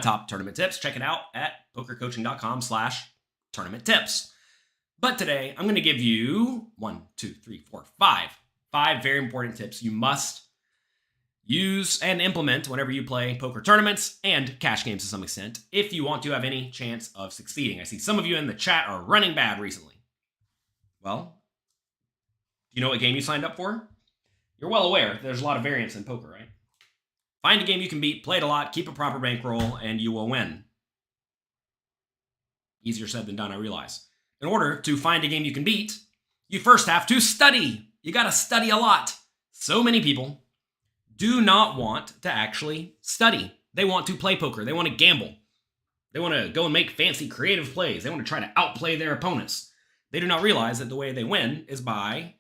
top tournament tips. Check it out at pokercoaching.com/tournament tips. But today I'm going to give you 5 very important tips you must use and implement whenever you play poker tournaments and cash games to some extent if you want to have any chance of succeeding. I see some of you in the chat are running bad recently. Well, do you know what game you signed up for? You're well aware there's a lot of variance in poker, right? Find a game you can beat, play it a lot, keep a proper bankroll, and you will win. Easier said than done, I realize. In order to find a game you can beat, you first have to study. You got to study a lot. So many people do not want to actually study. They want to play poker. They want to gamble. They want to go and make fancy creative plays. They want to try to outplay their opponents. They do not realize that the way they win is by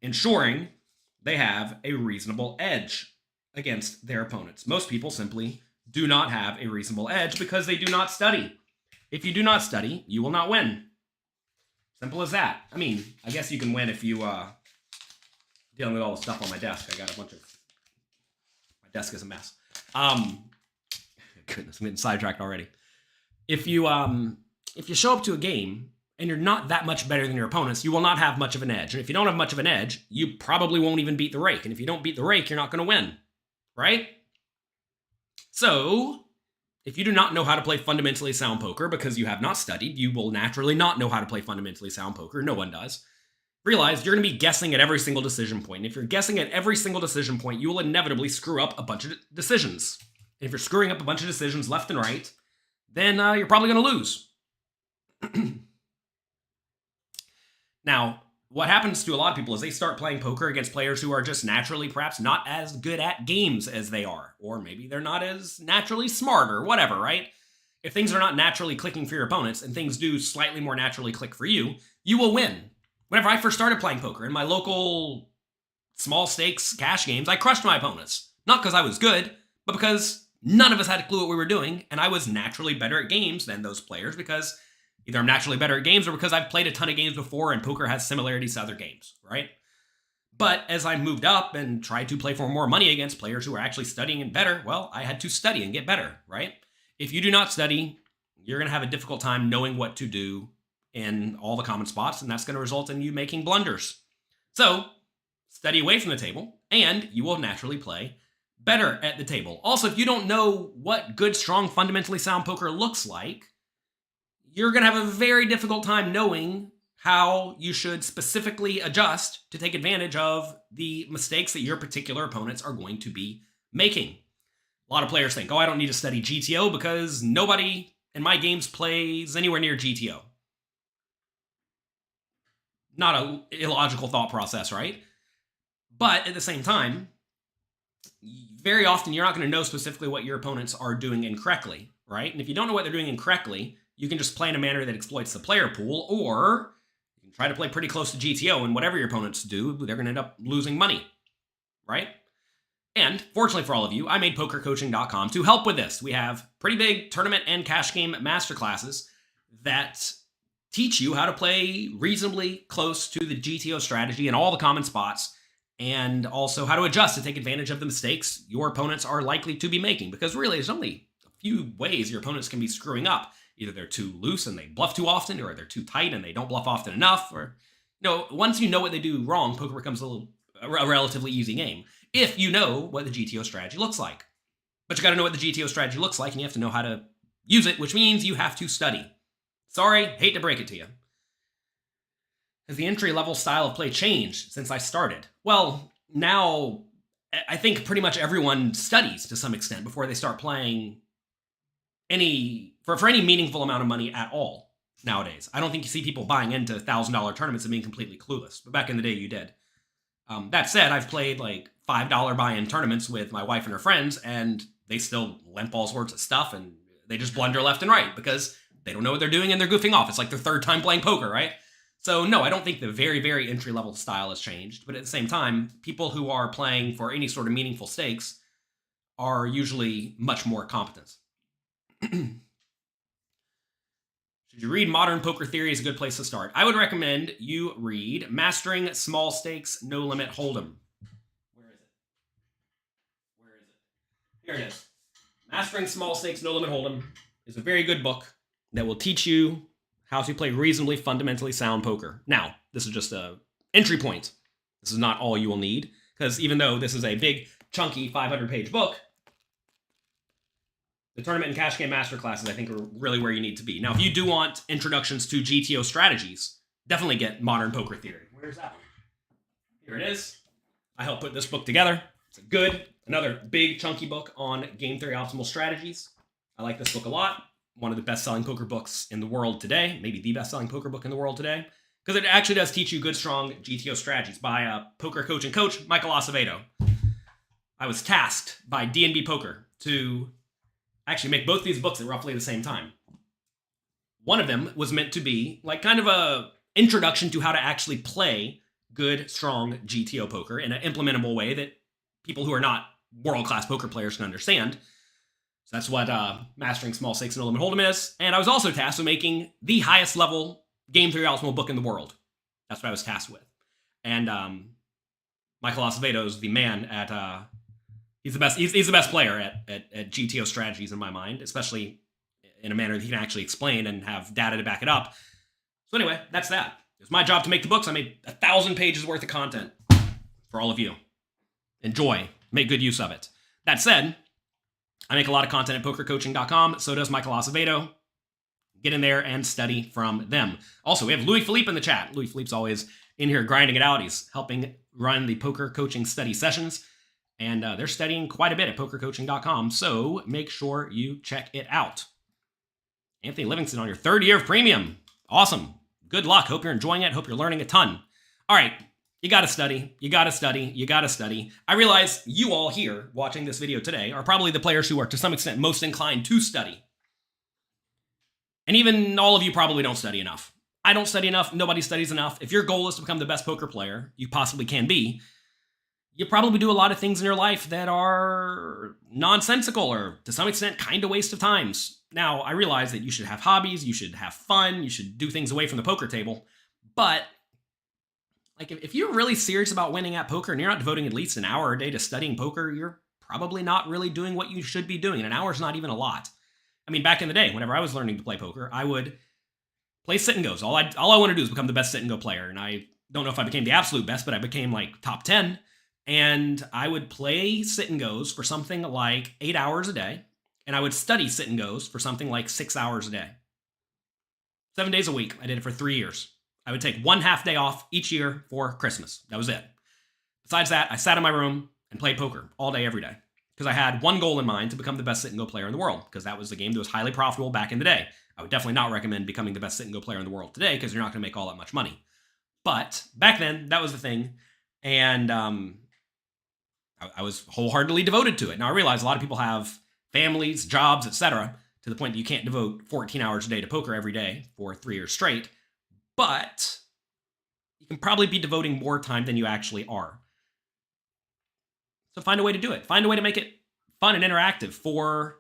ensuring they have a reasonable edge against their opponents. Most people simply do not have a reasonable edge because they do not study. If you do not study, you will not win. Simple as that. I mean, I guess you can win if you dealing with all the stuff on my desk. I got a bunch of... My desk is a mess. Goodness, I'm getting sidetracked already. If you show up to a game and you're not that much better than your opponents, you will not have much of an edge. And if you don't have much of an edge, you probably won't even beat the rake. And if you don't beat the rake, you're not going to win, right? So, if you do not know how to play fundamentally sound poker because you have not studied, you will naturally not know how to play fundamentally sound poker. No one does. Realize you're going to be guessing at every single decision point. And if you're guessing at every single decision point, you will inevitably screw up a bunch of decisions. And if you're screwing up a bunch of decisions left and right, then you're probably going to lose. Now, what happens to a lot of people is they start playing poker against players who are just naturally perhaps not as good at games as they are. Or maybe they're not as naturally smart or whatever, right? If things are not naturally clicking for your opponents and things do slightly more naturally click for you, you will win. Whenever I first started playing poker in my local small stakes cash games, I crushed my opponents. Not because I was good, but because none of us had a clue what we were doing, and I was naturally better at games than those players because either I'm naturally better at games or because I've played a ton of games before and poker has similarities to other games, right? But as I moved up and tried to play for more money against players who were actually studying and better, well, I had to study and get better, right? If you do not study, you're going to have a difficult time knowing what to do in all the common spots, and that's going to result in you making blunders. So, study away from the table, and you will naturally play better at the table. Also, if you don't know what good, strong, fundamentally sound poker looks like, you're going to have a very difficult time knowing how you should specifically adjust to take advantage of the mistakes that your particular opponents are going to be making. A lot of players think, oh, I don't need to study GTO because nobody in my games plays anywhere near GTO. Not an illogical thought process, right? But at the same time, very often you're not going to know specifically what your opponents are doing incorrectly, right? And if you don't know what they're doing incorrectly, you can just play in a manner that exploits the player pool, or you can try to play pretty close to GTO, and whatever your opponents do, they're going to end up losing money, right? And fortunately for all of you, I made pokercoaching.com to help with this. We have pretty big tournament and cash game masterclasses that teach you how to play reasonably close to the GTO strategy in all the common spots, and also how to adjust to take advantage of the mistakes your opponents are likely to be making. Because really, there's only a few ways your opponents can be screwing up. Either they're too loose and they bluff too often, or they're too tight and they don't bluff often enough. Or, once you know what they do wrong, poker becomes a relatively easy game if you know what the GTO strategy looks like. But you got to know what the GTO strategy looks like, and you have to know how to use it, which means you have to study. Sorry, hate to break it to you. Has the entry-level style of play changed since I started? Well, now I think pretty much everyone studies to some extent before they start playing for any meaningful amount of money at all nowadays. I don't think you see people buying into $1,000 tournaments and being completely clueless, but back in the day you did. That said, I've played like $5 buy-in tournaments with my wife and her friends, and they still limp all sorts of stuff, and they just blunder left and right because they don't know what they're doing and they're goofing off. It's like their third time playing poker, right? So no, I don't think the very, very entry-level style has changed. But at the same time, people who are playing for any sort of meaningful stakes are usually much more competent. Should you read Modern Poker Theory is a good place to start. I would recommend you read Mastering Small Stakes No Limit Hold'em. Where is it? Here it is. Mastering Small Stakes No Limit Hold'em is a very good book that will teach you how to play reasonably fundamentally sound poker. Now, this is just a entry point. This is not all you will need, because even though this is a big, chunky 500-page book, the tournament and cash game masterclasses, I think, are really where you need to be. Now, if you do want introductions to GTO strategies, definitely get Modern Poker Theory. Where's that one? Here it is. I helped put this book together. It's another big, chunky book on game theory optimal strategies. I like this book a lot. One of the best-selling poker books in the world today, maybe the best-selling poker book in the world today, because it actually does teach you good, strong GTO strategies by a poker coach and coach, Michael Acevedo. I was tasked by D&B Poker to actually make both these books at roughly the same time. One of them was meant to be like kind of a introduction to how to actually play good, strong GTO poker in an implementable way that people who are not world-class poker players can understand. So that's what Mastering Small Stakes No Limit Hold'em is. And I was also tasked with making the highest level game theory optimal book in the world. That's what I was tasked with. And Michael Acevedo is the man at he's the best. He's the best player at GTO strategies in my mind, especially in a manner that he can actually explain and have data to back it up. So anyway, that's that. It's my job to make the books. I made 1,000 pages worth of content for all of you. Enjoy. Make good use of it. That said, I make a lot of content at pokercoaching.com. So does Michael Acevedo. Get in there and study from them. Also, we have Louis Philippe in the chat. Louis Philippe's always in here grinding it out. He's helping run the poker coaching study sessions. And they're studying quite a bit at pokercoaching.com. So make sure you check it out. Anthony Livingston on your 3rd year of premium. Awesome. Good luck. Hope you're enjoying it. Hope you're learning a ton. All right. You got to study. You got to study. You got to study. I realize you all here watching this video today are probably the players who are to some extent most inclined to study. And even all of you probably don't study enough. I don't study enough. Nobody studies enough. If your goal is to become the best poker player you possibly can be, you probably do a lot of things in your life that are nonsensical or to some extent kind of waste of times. Now, I realize that you should have hobbies, you should have fun, you should do things away from the poker table, but like if you're really serious about winning at poker and you're not devoting at least an hour a day to studying poker, you're probably not really doing what you should be doing. And an hour is not even a lot. I mean, back in the day, whenever I was learning to play poker, I would play sit and goes. All I want to do is become the best sit and go player. And I don't know if I became the absolute best, but I became like top 10. And I would play sit and goes for something like 8 hours a day. And I would study sit and goes for something like 6 hours a day. 7 days a week. I did it for 3 years. I would take 1/2 day off each year for Christmas. That was it. Besides that, I sat in my room and played poker all day, every day. Because I had one goal in mind, to become the best sit and go player in the world. Because that was the game that was highly profitable back in the day. I would definitely not recommend becoming the best sit and go player in the world today, because you're not going to make all that much money. But back then, that was the thing. And I was wholeheartedly devoted to it. Now, I realize a lot of people have families, jobs, etc., to the point that you can't devote 14 hours a day to poker every day for 3 years straight. But you can probably be devoting more time than you actually are. So find a way to do it. Find a way to make it fun and interactive for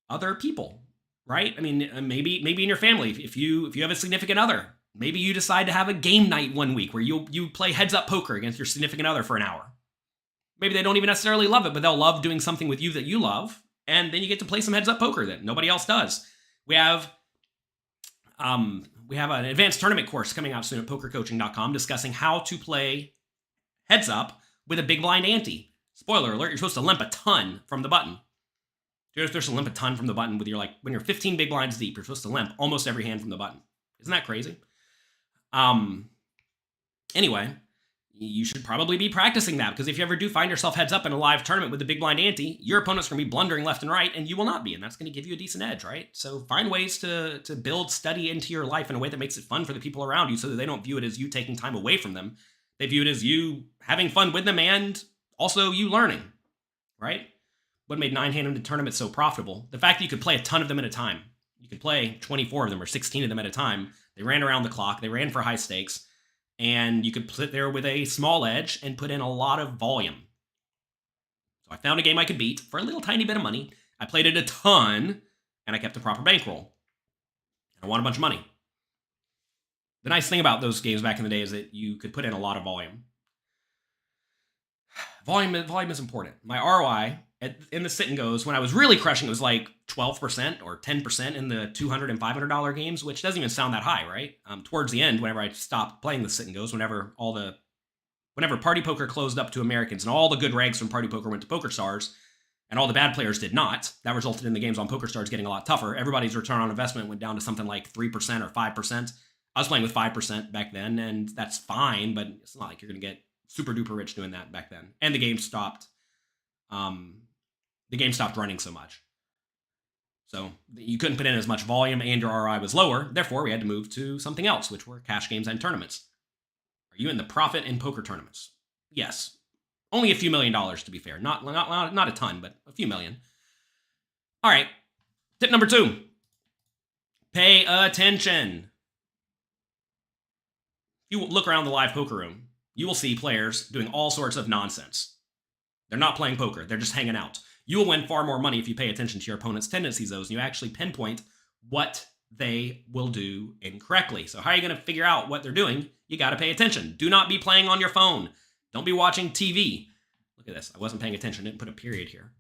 other people, right? I mean, maybe in your family, if you have a significant other, maybe you decide to have a game night one week where you play heads-up poker against your significant other for an hour. Maybe they don't even necessarily love it, but they'll love doing something with you that you love, and then you get to play some heads-up poker that nobody else does. We have an advanced tournament course coming out soon at pokercoaching.com discussing how to play heads-up with a big blind ante. Spoiler alert, you're supposed to limp a ton from the button. You're supposed to limp a ton from the button when you're 15 big blinds deep, you're supposed to limp almost every hand from the button. Isn't that crazy? Anyway, you should probably be practicing that, because if you ever do find yourself heads up in a live tournament with the big blind ante, your opponent's going to be blundering left and right, and you will not be, and that's going to give you a decent edge, right? So find ways to build study into your life in a way that makes it fun for the people around you, so that they don't view it as you taking time away from them. They view it as you having fun with them and also you learning, right? What made 9-handed tournaments so profitable? The fact that you could play a ton of them at a time. You could play 24 of them or 16 of them at a time. They ran around the clock. They ran for high stakes. And you could sit there with a small edge and put in a lot of volume. So I found a game I could beat for a little tiny bit of money. I played it a ton, and I kept a proper bankroll. And I won a bunch of money. The nice thing about those games back in the day is that you could put in a lot of volume. Volume is important. My ROI in the sit and goes, when I was really crushing, it was like 12% or 10% in the $200 and $500 games, which doesn't even sound that high, right? Towards the end, whenever I stopped playing the sit and goes, whenever Party Poker closed up to Americans and all the good regs from Party Poker went to PokerStars and all the bad players did not, that resulted in the games on PokerStars getting a lot tougher. Everybody's return on investment went down to something like 3% or 5%. I was playing with 5% back then, and that's fine, but it's not like you're going to get super duper rich doing that back then. And the game stopped. The game stopped running so much. So you couldn't put in as much volume and your ROI was lower. Therefore, we had to move to something else, which were cash games and tournaments. Are you in the profit in poker tournaments? Yes. Only a few $1,000,000 to be fair. Not a ton, but a few million. All right. Tip number 2. Pay attention. If you look around the live poker room, you will see players doing all sorts of nonsense. They're not playing poker. They're just hanging out. You will win far more money if you pay attention to your opponent's tendencies, though, and you actually pinpoint what they will do incorrectly. So how are you going to figure out what they're doing? You got to pay attention. Do not be playing on your phone. Don't be watching TV. Look at this. I wasn't paying attention. Didn't put a period here.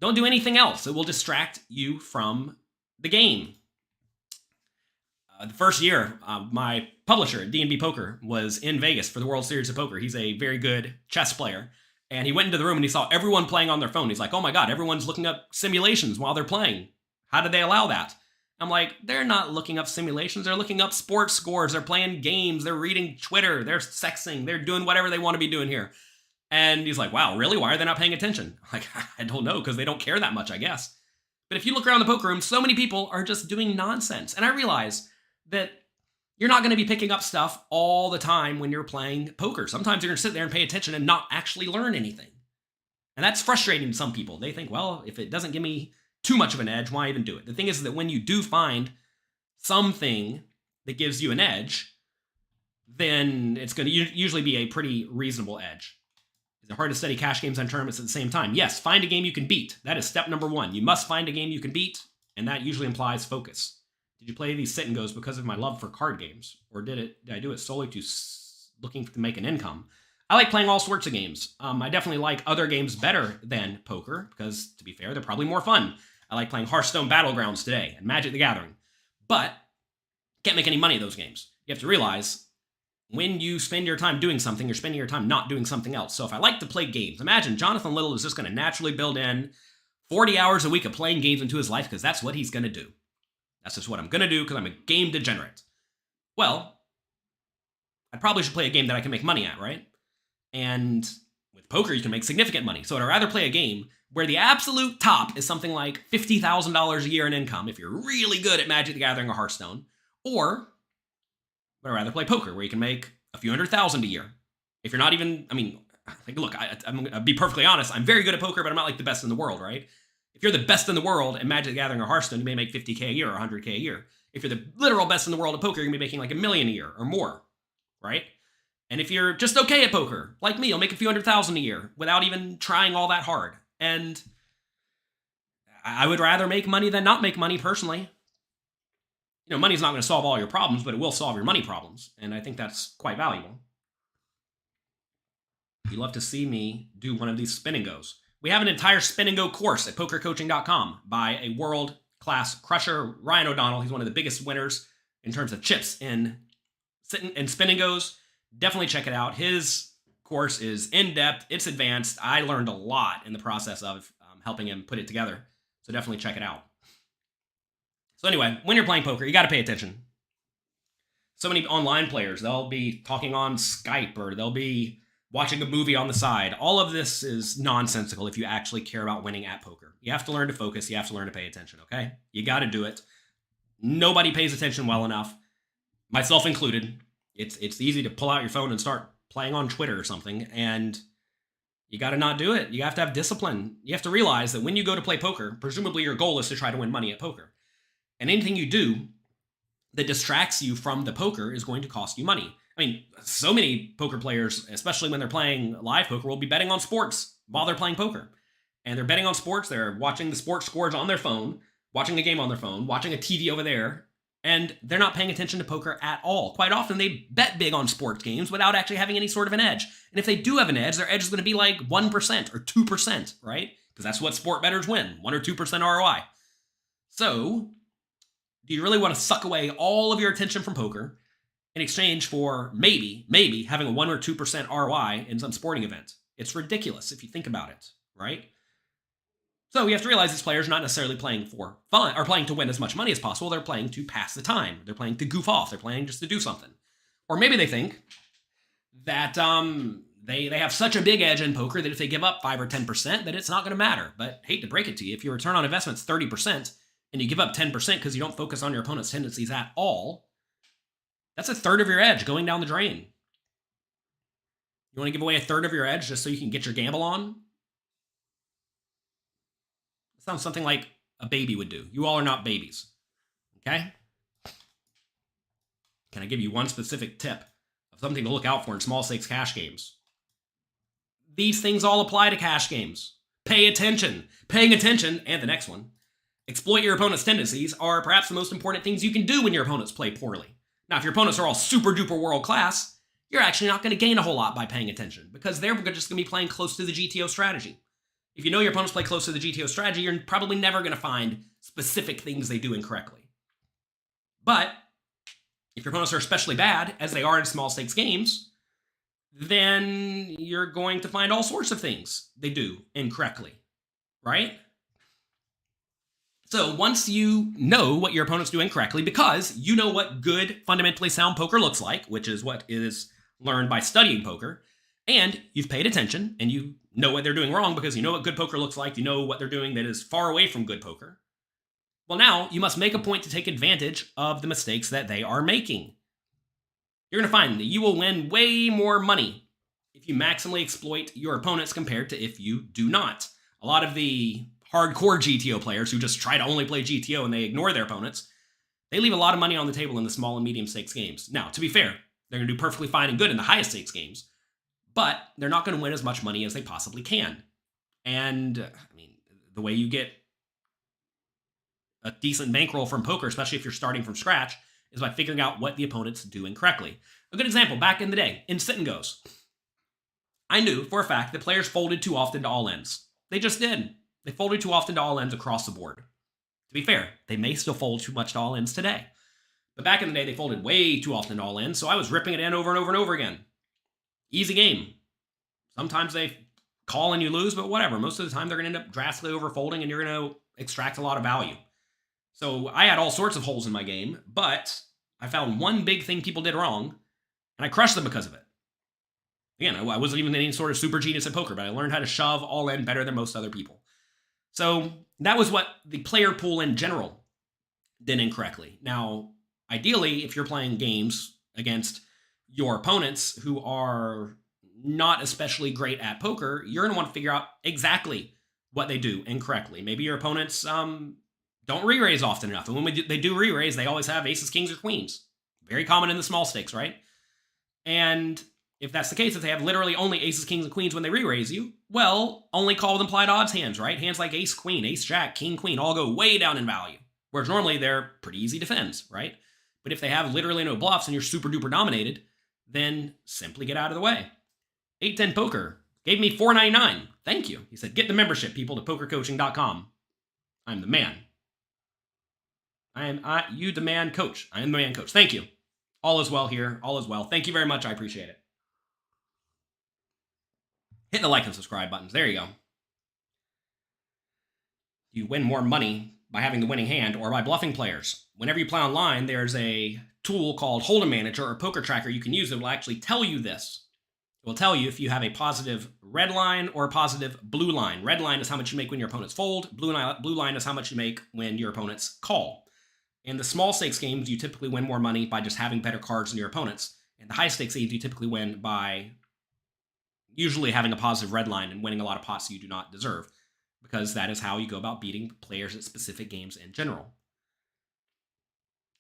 Don't do anything else. It will distract you from the game. The first year, my publisher at D&B Poker was in Vegas for the World Series of Poker. He's a very good chess player. And he went into the room and he saw everyone playing on their phone. He's like, oh my God, everyone's looking up simulations while they're playing. How did they allow that? I'm like, they're not looking up simulations. They're looking up sports scores. They're playing games. They're reading Twitter. They're sexing. They're doing whatever they want to be doing here. And he's like, wow, really? Why are they not paying attention? I'm like, I don't know, because they don't care that much, I guess. But if you look around the poker room, so many people are just doing nonsense. And I realize that you're not going to be picking up stuff all the time when you're playing poker. Sometimes you're going to sit there and pay attention and not actually learn anything. And that's frustrating to some people. They think, well, if it doesn't give me too much of an edge, why even do it? The thing is that when you do find something that gives you an edge, then it's going to usually be a pretty reasonable edge. Is it hard to study cash games and tournaments at the same time? Yes, find a game you can beat. That is step number 1. You must find a game you can beat, and that usually implies focus. Did you play these sit and goes because of my love for card games? Or did I do it solely to looking to make an income? I like playing all sorts of games. I definitely like other games better than poker because, to be fair, they're probably more fun. I like playing Hearthstone Battlegrounds today and Magic the Gathering. But can't make any money in those games. You have to realize when you spend your time doing something, you're spending your time not doing something else. So if I like to play games, imagine Jonathan Little is just going to naturally build in 40 hours a week of playing games into his life because that's what he's going to do. That's just what I'm going to do because I'm a game degenerate. Well, I probably should play a game that I can make money at, right? And with poker, you can make significant money. So I'd rather play a game where the absolute top is something like $50,000 a year in income if you're really good at Magic the Gathering or Hearthstone. Or would I rather play poker where you can make a few $100,000 a year? If you're not even, look, I'm going to be perfectly honest. I'm very good at poker, but I'm not like the best in the world, right? If you're the best in the world at Magic the Gathering or Hearthstone, you may make $50K a year or $100K a year. If you're the literal best in the world at poker, you're going to be making like $1 million a year or more, right? And if you're just okay at poker, like me, you'll make a few $100,000 a year without even trying all that hard. And I would rather make money than not make money personally. You know, money's not going to solve all your problems, but it will solve your money problems. And I think that's quite valuable. You'd love to see me do one of these spin and goes. We have an entire spin and go course at pokercoaching.com by a world-class crusher, Ryan O'Donnell. He's one of the biggest winners in terms of chips in spin and goes. Definitely check it out. His course is in-depth. It's advanced. I learned a lot in the process of helping him put it together. So definitely check it out. So anyway, when you're playing poker, you got to pay attention. So many online players, they'll be talking on Skype or they'll be watching a movie on the side. All of this is nonsensical if you actually care about winning at poker. You have to learn to focus. You have to learn to pay attention, okay? You got to do it. Nobody pays attention well enough, myself included. It's easy to pull out your phone and start playing on Twitter or something, and you got to not do it. You have to have discipline. You have to realize that when you go to play poker, presumably your goal is to try to win money at poker. And anything you do that distracts you from the poker is going to cost you money. I mean, so many poker players, especially when they're playing live poker, will be betting on sports while they're playing poker. And they're betting on sports. They're watching the sports scores on their phone, watching a game on their phone, watching a TV over there, and they're not paying attention to poker at all. Quite often, they bet big on sports games without actually having any sort of an edge. And if they do have an edge, their edge is going to be like 1% or 2%, right? because that's what sport bettors win, 1 or 2% ROI. So, do you really want to suck away all of your attention from poker in exchange for maybe having a 1 or 2% ROI in some sporting event? It's ridiculous if you think about it, right? So you have to realize these players are not necessarily playing for fun or playing to win as much money as possible. They're playing to pass the time. They're playing to goof off. They're playing just to do something. Or maybe they think that they have such a big edge in poker that if they give up 5 or 10%, that it's not going to matter. But hate to break it to you, if your return on investment's 30% and you give up 10% because you don't focus on your opponent's tendencies at all, that's a third of your edge going down the drain. You want to give away a third of your edge just so you can get your gamble on? It sounds something like a baby would do. You all are not babies. Okay? Can I give you one specific tip of something to look out for in small stakes cash games? These things all apply to cash games. Pay attention. Paying attention, and the next one, exploit your opponent's tendencies are perhaps the most important things you can do when your opponents play poorly. Now, if your opponents are all super duper world class, you're actually not going to gain a whole lot by paying attention because they're just going to be playing close to the GTO strategy. If you know your opponents play close to the GTO strategy, you're probably never going to find specific things they do incorrectly. But if your opponents are especially bad, as they are in small stakes games, then you're going to find all sorts of things they do incorrectly, right? So once you know what your opponents do incorrectly, because you know what good, fundamentally sound poker looks like, which is what is learned by studying poker, and you've paid attention, and you know what they're doing wrong because you know what good poker looks like, you know what they're doing that is far away from good poker, well, now you must make a point to take advantage of the mistakes that they are making. You're going to find that you will win way more money if you maximally exploit your opponents compared to if you do not. A lot of the hardcore GTO players who just try to only play GTO and they ignore their opponents, they leave a lot of money on the table in the small and medium stakes games. Now, to be fair, they're going to do perfectly fine and good in the highest stakes games, but they're not going to win as much money as they possibly can. And, I mean, the way you get a decent bankroll from poker, especially if you're starting from scratch, is by figuring out what the opponents do incorrectly. A good example, back in the day, in sit and goes, I knew for a fact that players folded too often to all ends. They just did. They folded too often to all ends across the board. To be fair, they may still fold too much to all ends today. But back in the day, they folded way too often to all ends, so I was ripping it in over and over and over again. Easy game. Sometimes they call and you lose, but whatever. Most of the time, they're going to end up drastically overfolding, and you're going to extract a lot of value. So I had all sorts of holes in my game, but I found one big thing people did wrong, and I crushed them because of it. Again, I wasn't even any sort of super genius at poker, but I learned how to shove all in better than most other people. So that was what the player pool in general did incorrectly. Now, ideally, if you're playing games against your opponents who are not especially great at poker, you're going to want to figure out exactly what they do incorrectly. Maybe your opponents don't re-raise often enough. And when they do re-raise, they always have aces, kings, or queens. Very common in the small stakes, right? And if that's the case, if they have literally only aces, kings, and queens when they re-raise you, well, only call with implied odds hands, right? Hands like ace, queen, ace, jack, king, queen all go way down in value. Whereas normally they're pretty easy defends, right? But if they have literally no bluffs and you're super duper dominated, then simply get out of the way. 810 Poker gave me $4.99. Thank you. He said, get the membership, people, to pokercoaching.com. I'm the man. You demand coach. I am the man coach. Thank you. All is well here. All is well. Thank you very much. I appreciate it. Hit the like and subscribe buttons. There you go. You win more money by having the winning hand or by bluffing players. Whenever you play online, there's a tool called Hold'em Manager or Poker Tracker you can use that will actually tell you this. It will tell you if you have a positive red line or a positive blue line. Red line is how much you make when your opponents fold. Blue line is how much you make when your opponents call. In the small stakes games, you typically win more money by just having better cards than your opponents. In the high stakes games, you typically win by usually having a positive red line and winning a lot of pots you do not deserve, because that is how you go about beating players at specific games in general.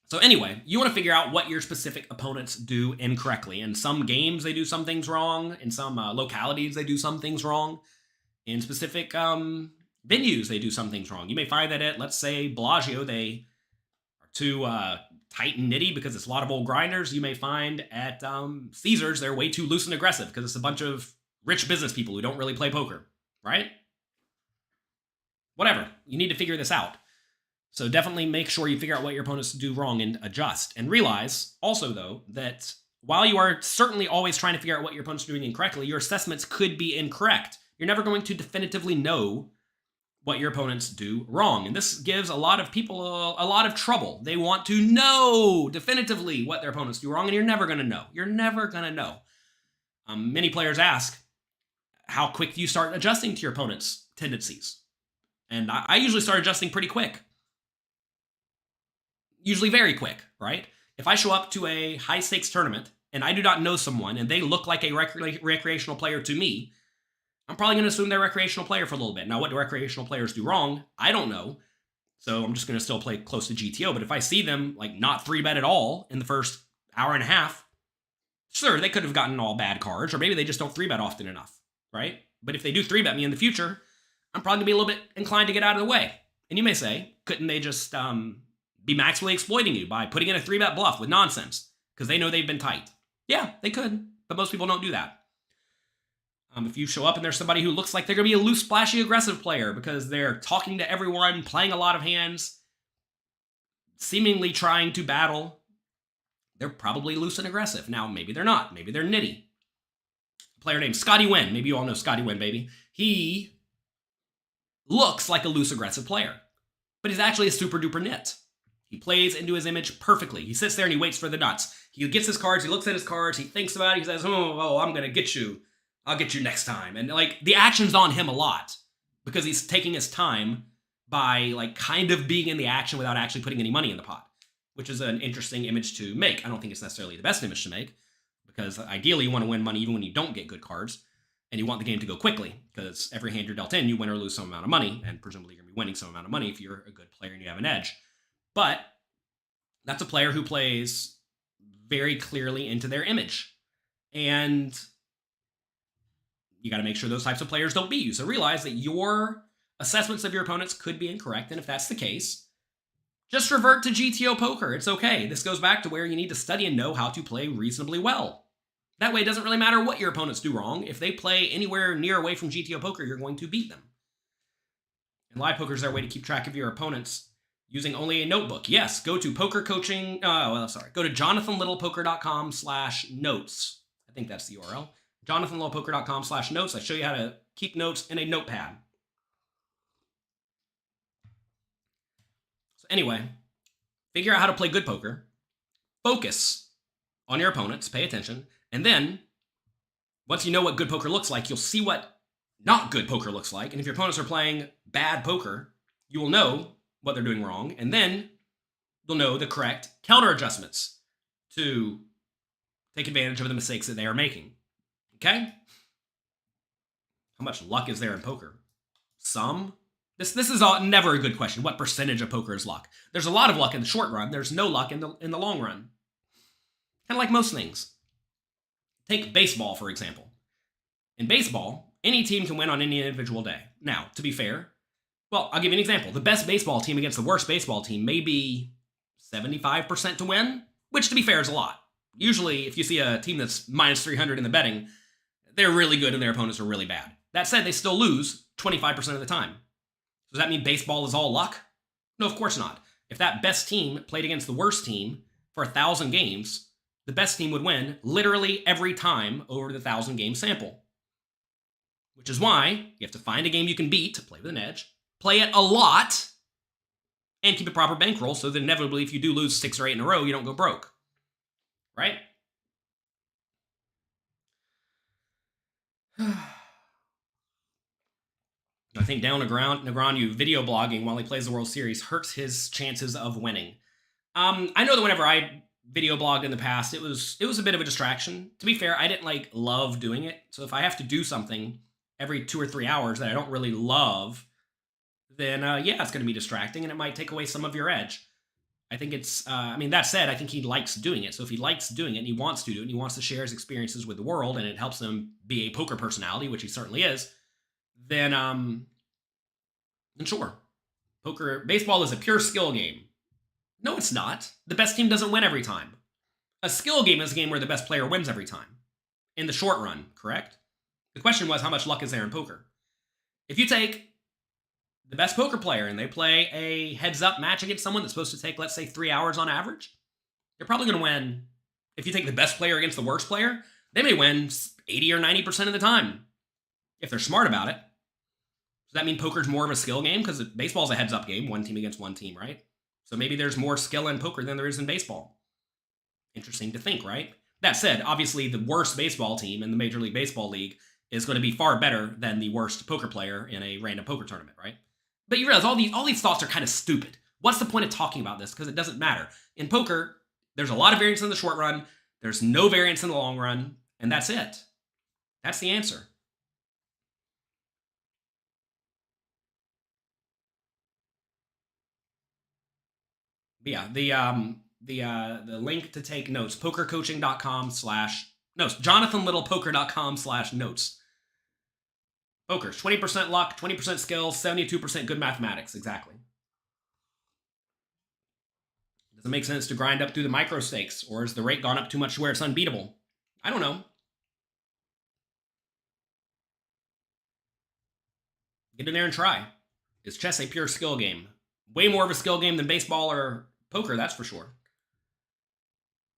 So anyway, you want to figure out what your specific opponents do incorrectly. In some games, they do some things wrong. In some localities, they do some things wrong. In specific venues, they do some things wrong. You may find that at, let's say, Bellagio, they are too tight and nitty because it's a lot of old grinders. You may find at Caesars, they're way too loose and aggressive because it's a bunch of rich business people who don't really play poker, right? whatever. You need to figure this out. So definitely make sure you figure out what your opponents do wrong and adjust. And realize also, though, that while you are certainly always trying to figure out what your opponents are doing incorrectly, your assessments could be incorrect. You're never going to definitively know what your opponents do wrong. And this gives a lot of people a lot of trouble. They want to know definitively what their opponents do wrong, and you're never going to know. You're never going to know. Many players ask, how quick do you start adjusting to your opponent's tendencies? And I usually start adjusting pretty quick. Usually very quick, right? If I show up to a high-stakes tournament and I do not know someone and they look like a recreational player to me, I'm probably going to assume they're a recreational player for a little bit. Now, what do recreational players do wrong? I don't know. So I'm just going to still play close to GTO. But if I see them like not 3-bet at all in the first hour and a half, sure, they could have gotten all bad cards, or maybe they just don't 3-bet often enough, right? But if they do 3-bet me in the future, I'm probably going to be a little bit inclined to get out of the way. And you may say, couldn't they just be maximally exploiting you by putting in a 3-bet bluff with nonsense because they know they've been tight? Yeah, they could, but most people don't do that. If you show up and there's somebody who looks like they're going to be a loose, splashy, aggressive player because they're talking to everyone, playing a lot of hands, seemingly trying to battle, they're probably loose and aggressive. Now, maybe they're not. Maybe they're nitty. A player named Scotty Wynn. Maybe you all know Scotty Wynn, baby. He looks like a loose, aggressive player, but he's actually a super-duper nit. He plays into his image perfectly. He sits there and he waits for the nuts. He gets his cards, he looks at his cards, he thinks about it, he says, oh, I'm going to get you. I'll get you next time. And like the action's on him a lot because he's taking his time by like kind of being in the action without actually putting any money in the pot, which is an interesting image to make. I don't think it's necessarily the best image to make because ideally you want to win money even when you don't get good cards and you want the game to go quickly because every hand you're dealt in, you win or lose some amount of money, and presumably you're going to be winning some amount of money if you're a good player and you have an edge. But that's a player who plays very clearly into their image. And you got to make sure those types of players don't beat you. So realize that your assessments of your opponents could be incorrect. And if that's the case, just revert to GTO poker. It's okay. This goes back to where you need to study and know how to play reasonably well. That way, it doesn't really matter what your opponents do wrong. If they play anywhere near away from GTO poker, you're going to beat them. And live poker is their way to keep track of your opponents using only a notebook. Yes, go to go to jonathanlittlepoker.com/notes. I think that's the URL. jonathanlittlepoker.com/notes. I show you how to keep notes in a notepad. So anyway, figure out how to play good poker. Focus on your opponents. Pay attention. And then, once you know what good poker looks like, you'll see what not good poker looks like. And if your opponents are playing bad poker, you will know what they're doing wrong. And then you'll know the correct counter adjustments to take advantage of the mistakes that they are making. Okay? How much luck is there in poker? Some. This is never a good question. What percentage of poker is luck? There's a lot of luck in the short run. There's no luck in the long run. Kind of like most things. Take baseball, for example. In baseball, any team can win on any individual day. Now, to be fair, well, I'll give you an example. The best baseball team against the worst baseball team may be 75% to win, which, to be fair, is a lot. Usually, if you see a team that's minus 300 in the betting, they're really good and their opponents are really bad. That said, they still lose 25% of the time. Does that mean baseball is all luck? No, of course not. If that best team played against the worst team for 1,000 games, the best team would win literally every time over the 1,000-game sample. Which is why you have to find a game you can beat to play with an edge, play it a lot, and keep a proper bankroll so that inevitably if you do lose 6 or 8 in a row, you don't go broke. Right? I think Daniel Negreanu video blogging while he plays the World Series hurts his chances of winning. I know that whenever I video blogged in the past, it was a bit of a distraction. To be fair, I didn't love doing it. So if I have to do something every 2 or 3 hours that I don't really love, then yeah, it's going to be distracting and it might take away some of your edge. I think it's, that said, I think he likes doing it. So if he likes doing it and he wants to do it and he wants to share his experiences with the world and it helps him be a poker personality, which he certainly is, then sure. Baseball is a pure skill game. No, it's not. The best team doesn't win every time. A skill game is a game where the best player wins every time. In the short run, correct? The question was, how much luck is there in poker? If you take the best poker player and they play a heads-up match against someone that's supposed to take, let's say, 3 hours on average, they're probably going to win. If you take the best player against the worst player, they may win 80 or 90% of the time if they're smart about it. Does that mean poker's more of a skill game? Because baseball's a heads-up game, one team against one team, right? So maybe there's more skill in poker than there is in baseball. Interesting to think, right? That said, obviously the worst baseball team in the Major League Baseball League is going to be far better than the worst poker player in a random poker tournament, right? But you realize all these thoughts are kind of stupid. What's the point of talking about this? Because it doesn't matter. In poker, there's a lot of variance in the short run. There's no variance in the long run. And that's it. That's the answer. But yeah, the link to take notes, pokercoaching.com/notes, jonathanlittlepoker.com/notes. Poker, 20% luck, 20% skill, 72% good mathematics. Exactly. Does it make sense to grind up through the micro stakes, or has the rate gone up too much to where it's unbeatable? I don't know. Get in there and try. Is chess a pure skill game? Way more of a skill game than baseball or poker, that's for sure.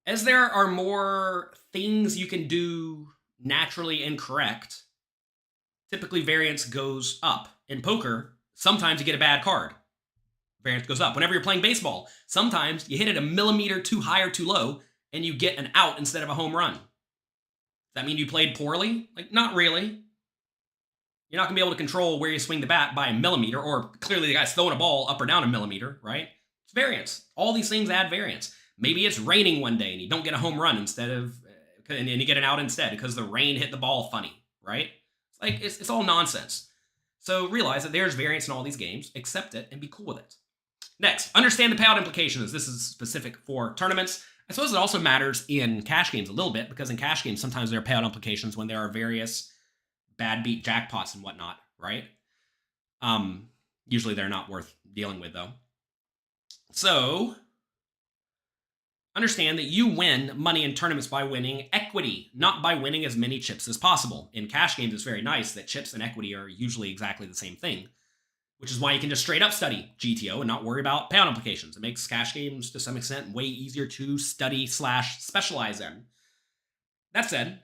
As there are more things you can do naturally incorrect, typically variance goes up. In poker, sometimes you get a bad card. Variance goes up. Whenever you're playing baseball, sometimes you hit it a millimeter too high or too low, and you get an out instead of a home run. Does that mean you played poorly? Like, not really. You're not going to be able to control where you swing the bat by a millimeter, or clearly the guy's throwing a ball up or down a millimeter, right? It's variance. All these things add variance. Maybe it's raining one day and you don't get a home run instead of, and you get an out instead because the rain hit the ball funny, right? It's all nonsense. So realize that there's variance in all these games, accept it, and be cool with it. Next, understand the payout implications. This is specific for tournaments. I suppose it also matters in cash games a little bit, because in cash games, sometimes there are payout implications when there are various bad beat jackpots and whatnot, right? Usually they're not worth dealing with, though. So, understand that you win money in tournaments by winning equity, not by winning as many chips as possible. In cash games, it's very nice that chips and equity are usually exactly the same thing, which is why you can just straight up study GTO and not worry about payout implications. It makes cash games, to some extent, way easier to study/specialize in. That said,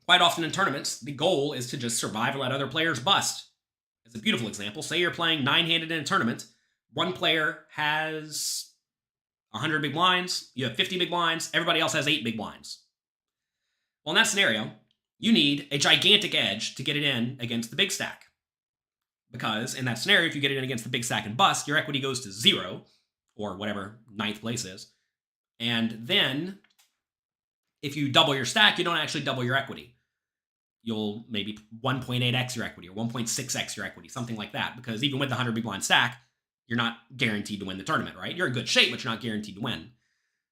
quite often in tournaments, the goal is to just survive and let other players bust. As a beautiful example, say you're playing 9-handed in a tournament, one player has 100 big blinds, you have 50 big blinds, everybody else has 8 big blinds. Well, in that scenario, you need a gigantic edge to get it in against the big stack. Because in that scenario, if you get it in against the big stack and bust, your equity goes to 0, or whatever 9th place is. And then, if you double your stack, you don't actually double your equity. You'll maybe 1.8x your equity, or 1.6x your equity, something like that. Because even with the 100 big blind stack, you're not guaranteed to win the tournament, right? You're in good shape, but you're not guaranteed to win.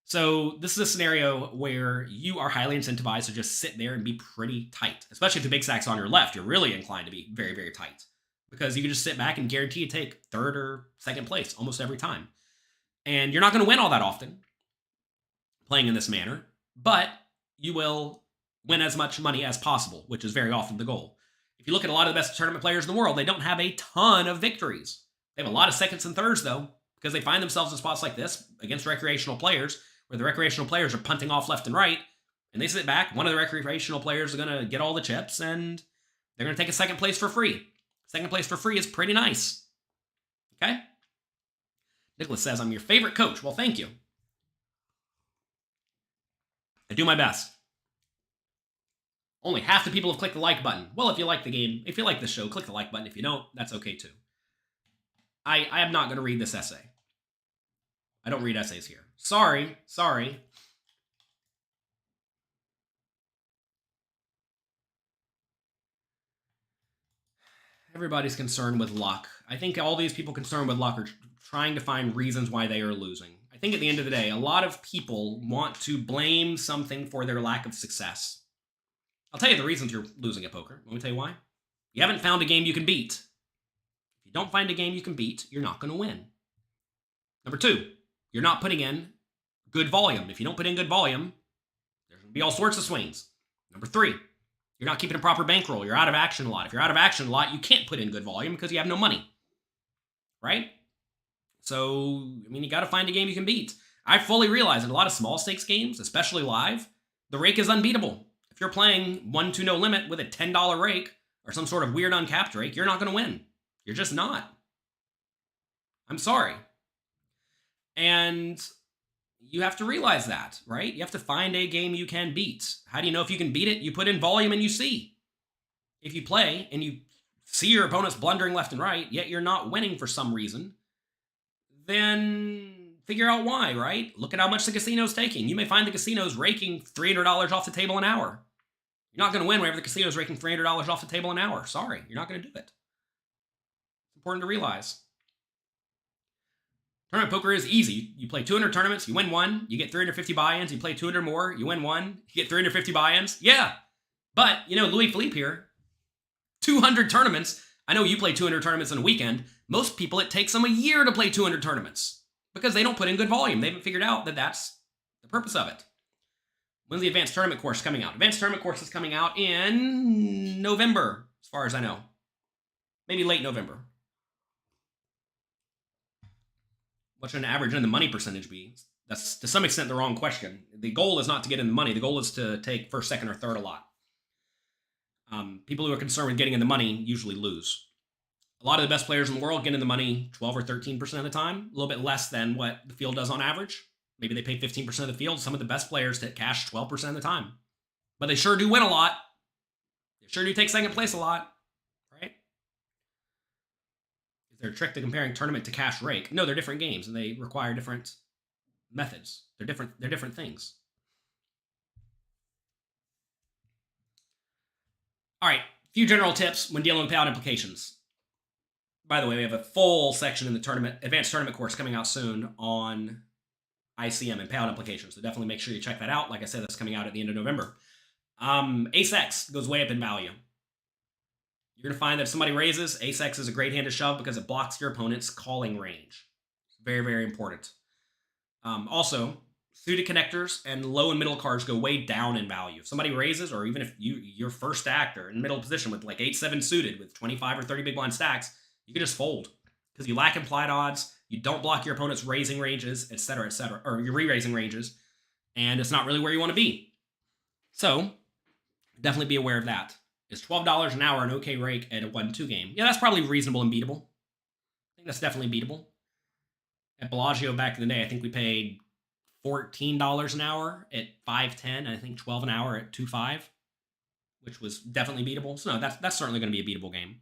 So this is a scenario where you are highly incentivized to just sit there and be pretty tight. Especially if the big stack's on your left, you're really inclined to be very, very tight. Because you can just sit back and guarantee to take 3rd or 2nd place almost every time. And you're not going to win all that often playing in this manner, but you will win as much money as possible, which is very often the goal. If you look at a lot of the best tournament players in the world, they don't have a ton of victories. They have a lot of 2nds and 3rds, though, because they find themselves in spots like this against recreational players, where the recreational players are punting off left and right, and they sit back. One of the recreational players is going to get all the chips, and they're going to take a 2nd place for free. 2nd place for free is pretty nice. Okay? Nicholas says, I'm your favorite coach. Well, thank you. I do my best. Only half the people have clicked the like button. Well, if you like the game, if you like the show, click the like button. If you don't, that's okay too. I am not going to read this essay. I don't read essays here. Sorry. Everybody's concerned with luck. I think all these people concerned with luck are trying to find reasons why they are losing. I think at the end of the day, a lot of people want to blame something for their lack of success. I'll tell you the reasons you're losing at poker. Let me tell you why. You haven't found a game you can beat. If you don't find a game you can beat, you're not going to win. Number 2, you're not putting in good volume. If you don't put in good volume, there's going to be all sorts of swings. Number 3, you're not keeping a proper bankroll. You're out of action a lot. If you're out of action a lot, you can't put in good volume because you have no money. right? So, I mean, you got to find a game you can beat. I fully realize in a lot of small stakes games, especially live, the rake is unbeatable. If you're playing 1-2 no limit with a $10 rake or some sort of weird uncapped rake, you're not going to win. You're just not. I'm sorry. And you have to realize that, right? You have to find a game you can beat. How do you know if you can beat it? You put in volume and you see. If you play and you see your opponents blundering left and right, yet you're not winning for some reason, then figure out why, right? Look at how much the casino's taking. You may find the casino's raking $300 off the table an hour. You're not going to win whenever the casino's raking $300 off the table an hour. Sorry, you're not going to do it. It's important to realize. Tournament poker is easy. You play 200 tournaments, you win one, you get 350 buy-ins. You play 200 more, you win one, you get 350 buy-ins. Yeah, but, you know, Louis Philippe here, 200 tournaments. I know you play 200 tournaments in a weekend. Most people, it takes them a year to play 200 tournaments because they don't put in good volume. They haven't figured out that that's the purpose of it. When's the advanced tournament course coming out? Advanced tournament course is coming out in November, as far as I know. Maybe late November. What should an average in the money percentage be? That's to some extent the wrong question. The goal is not to get in the money. The goal is to take first, second, or third a lot. People who are concerned with getting in the money usually lose. A lot of the best players in the world get in the money 12 or 13% of the time, a little bit less than what the field does on average. Maybe they pay 15% of the field. Some of the best players that cash 12% of the time. But they sure do win a lot. They sure do take second place a lot, right? Is there a trick to comparing tournament to cash rake? No, they're different games, and they require different methods. They're different things. All right, a few general tips when dealing with payout implications. By the way, we have a full section in the advanced tournament course coming out soon on ICM and payout implications. So definitely make sure you check that out. Like I said, that's coming out at the end of November. Ace X goes way up in value. You're going to find that if somebody raises, Ace X is a great hand to shove because it blocks your opponent's calling range. Very, very important. Also, suited connectors and low and middle cards go way down in value. If somebody raises, or even if your first stack or in middle position with like 8-7 suited with 25 or 30 big blind stacks, you can just fold because you lack implied odds. You don't block your opponent's raising ranges, etc., or your re-raising ranges, and it's not really where you want to be. So, definitely be aware of that. Is $12 an hour an okay rake at a 1-2 game? Yeah, that's probably reasonable and beatable. I think that's definitely beatable. At Bellagio back in the day, I think we paid $14 an hour at 5.10, and I think $12 an hour at 2.5, which was definitely beatable. So no, that's certainly going to be a beatable game.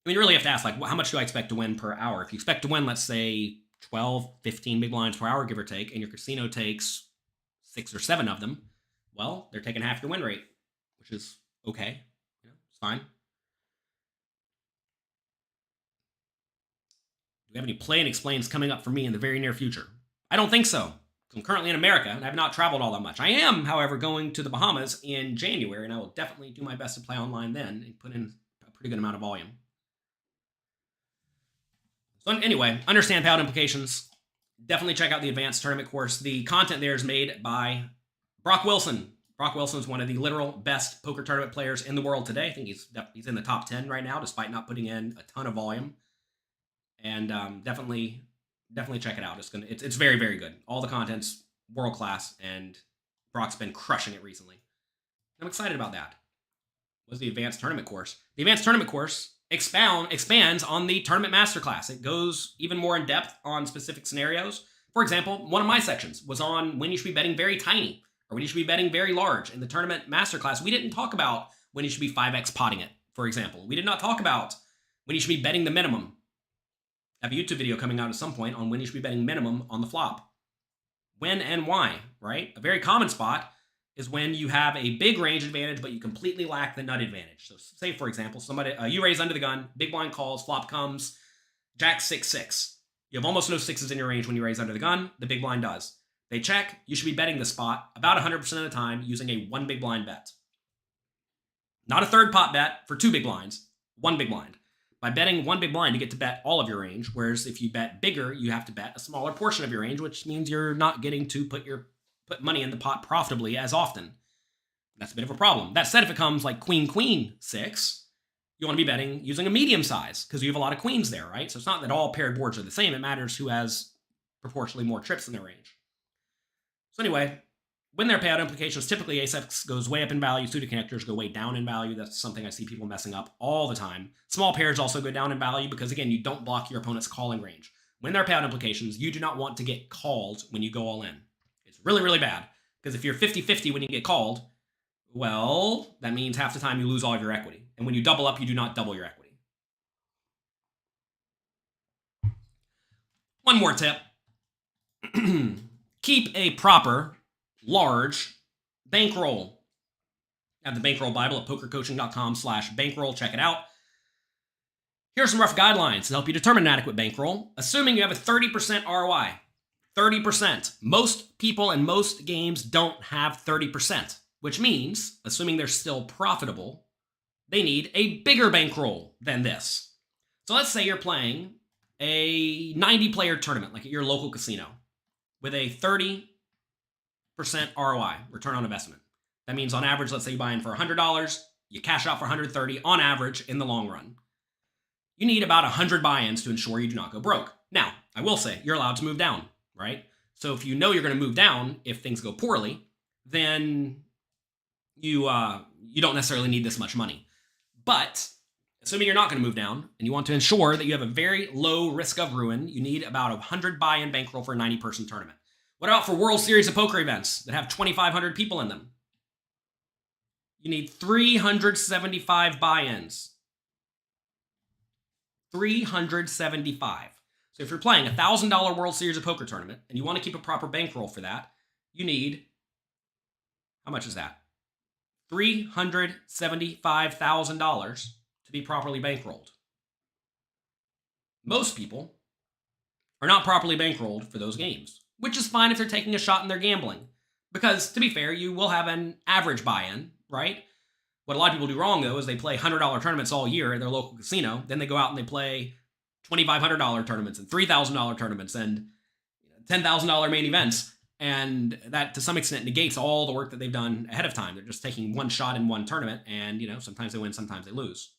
I mean, you really have to ask, like, how much do I expect to win per hour? If you expect to win, let's say 12, 15 big blinds per hour, give or take, and your casino takes 6 or 7 of them, well, they're taking half your win rate, which is okay. You know, it's fine. Do we have any play and explains coming up for me in the very near future? I don't think so. I'm currently in America, and I've not traveled all that much. I am, however, going to the Bahamas in January, and I will definitely do my best to play online then and put in a pretty good amount of volume. So anyway, understand payout implications. Definitely check out the advanced tournament course. The content there is made by Brock Wilson. Brock Wilson is one of the literal best poker tournament players in the world today. I think he's in the top 10 right now, despite not putting in a ton of volume. And definitely check it out. It's very, very good. All the content's world class, and Brock's been crushing it recently. I'm excited about that. What's the advanced tournament course? The advanced tournament course expands on the tournament masterclass. It goes even more in depth on specific scenarios. For example, one of my sections was on when you should be betting very tiny or when you should be betting very large. In the tournament masterclass, we didn't talk about when you should be 5x potting it, for example. We did not talk about when you should be betting the minimum. I have a YouTube video coming out at some point on when you should be betting minimum on the flop. When and why, right? A very common spot is when you have a big range advantage, but you completely lack the nut advantage. So say, for example, you raise under the gun, big blind calls, flop comes, jack 6-6. You have almost no sixes in your range when you raise under the gun. The big blind does. They check. You should be betting the spot about 100% of the time using a 1 big blind bet. Not a third pot bet for 2 big blinds, 1 big blind. By betting 1 big blind, you get to bet all of your range, whereas if you bet bigger, you have to bet a smaller portion of your range, which means you're not getting to put money in the pot profitably as often. That's a bit of a problem. That said, if it comes like queen, 6, you want to be betting using a medium size because you have a lot of queens there, right? So it's not that all paired boards are the same. It matters who has proportionally more trips in their range. So anyway, when there are payout implications, typically ace-x goes way up in value, suited connectors go way down in value. That's something I see people messing up all the time. Small pairs also go down in value because, again, you don't block your opponent's calling range. When there are payout implications, you do not want to get called when you go all in. It's really, really bad because if you're 50-50 when you get called, well, that means half the time you lose all of your equity. And when you double up, you do not double your equity. One more tip. Keep a proper, large bankroll. I have the Bankroll Bible at pokercoaching.com/bankroll. Check it out. Here are some rough guidelines to help you determine an adequate bankroll, assuming you have a 30% ROI. 30%. Most people in most games don't have 30%, which means, assuming they're still profitable, they need a bigger bankroll than this. So let's say you're playing a 90-player tournament, like at your local casino, with a 30% ROI, return on investment. That means on average, let's say you buy in for $100, you cash out for $130 on average in the long run. You need about 100 buy-ins to ensure you do not go broke. Now, I will say, you're allowed to move down, right? So if you know you're going to move down if things go poorly, then you don't necessarily need this much money. But assuming you're not going to move down and you want to ensure that you have a very low risk of ruin, you need about 100 buy-in bankroll for a 90-person tournament. What about for World Series of Poker events that have 2,500 people in them? You need 375 buy-ins. 375. So if you're playing a $1,000 World Series of Poker tournament and you want to keep a proper bankroll for that, you need, how much is that? $375,000 to be properly bankrolled. Most people are not properly bankrolled for those games, which is fine if they're taking a shot and they're gambling. Because, to be fair, you will have an average buy-in, right? What a lot of people do wrong, though, is they play $100 tournaments all year at their local casino. Then they go out and they play $2,500 tournaments and $3,000 tournaments and $10,000 main events. And that, to some extent, negates all the work that they've done ahead of time. They're just taking one shot in one tournament, and, sometimes they win, sometimes they lose.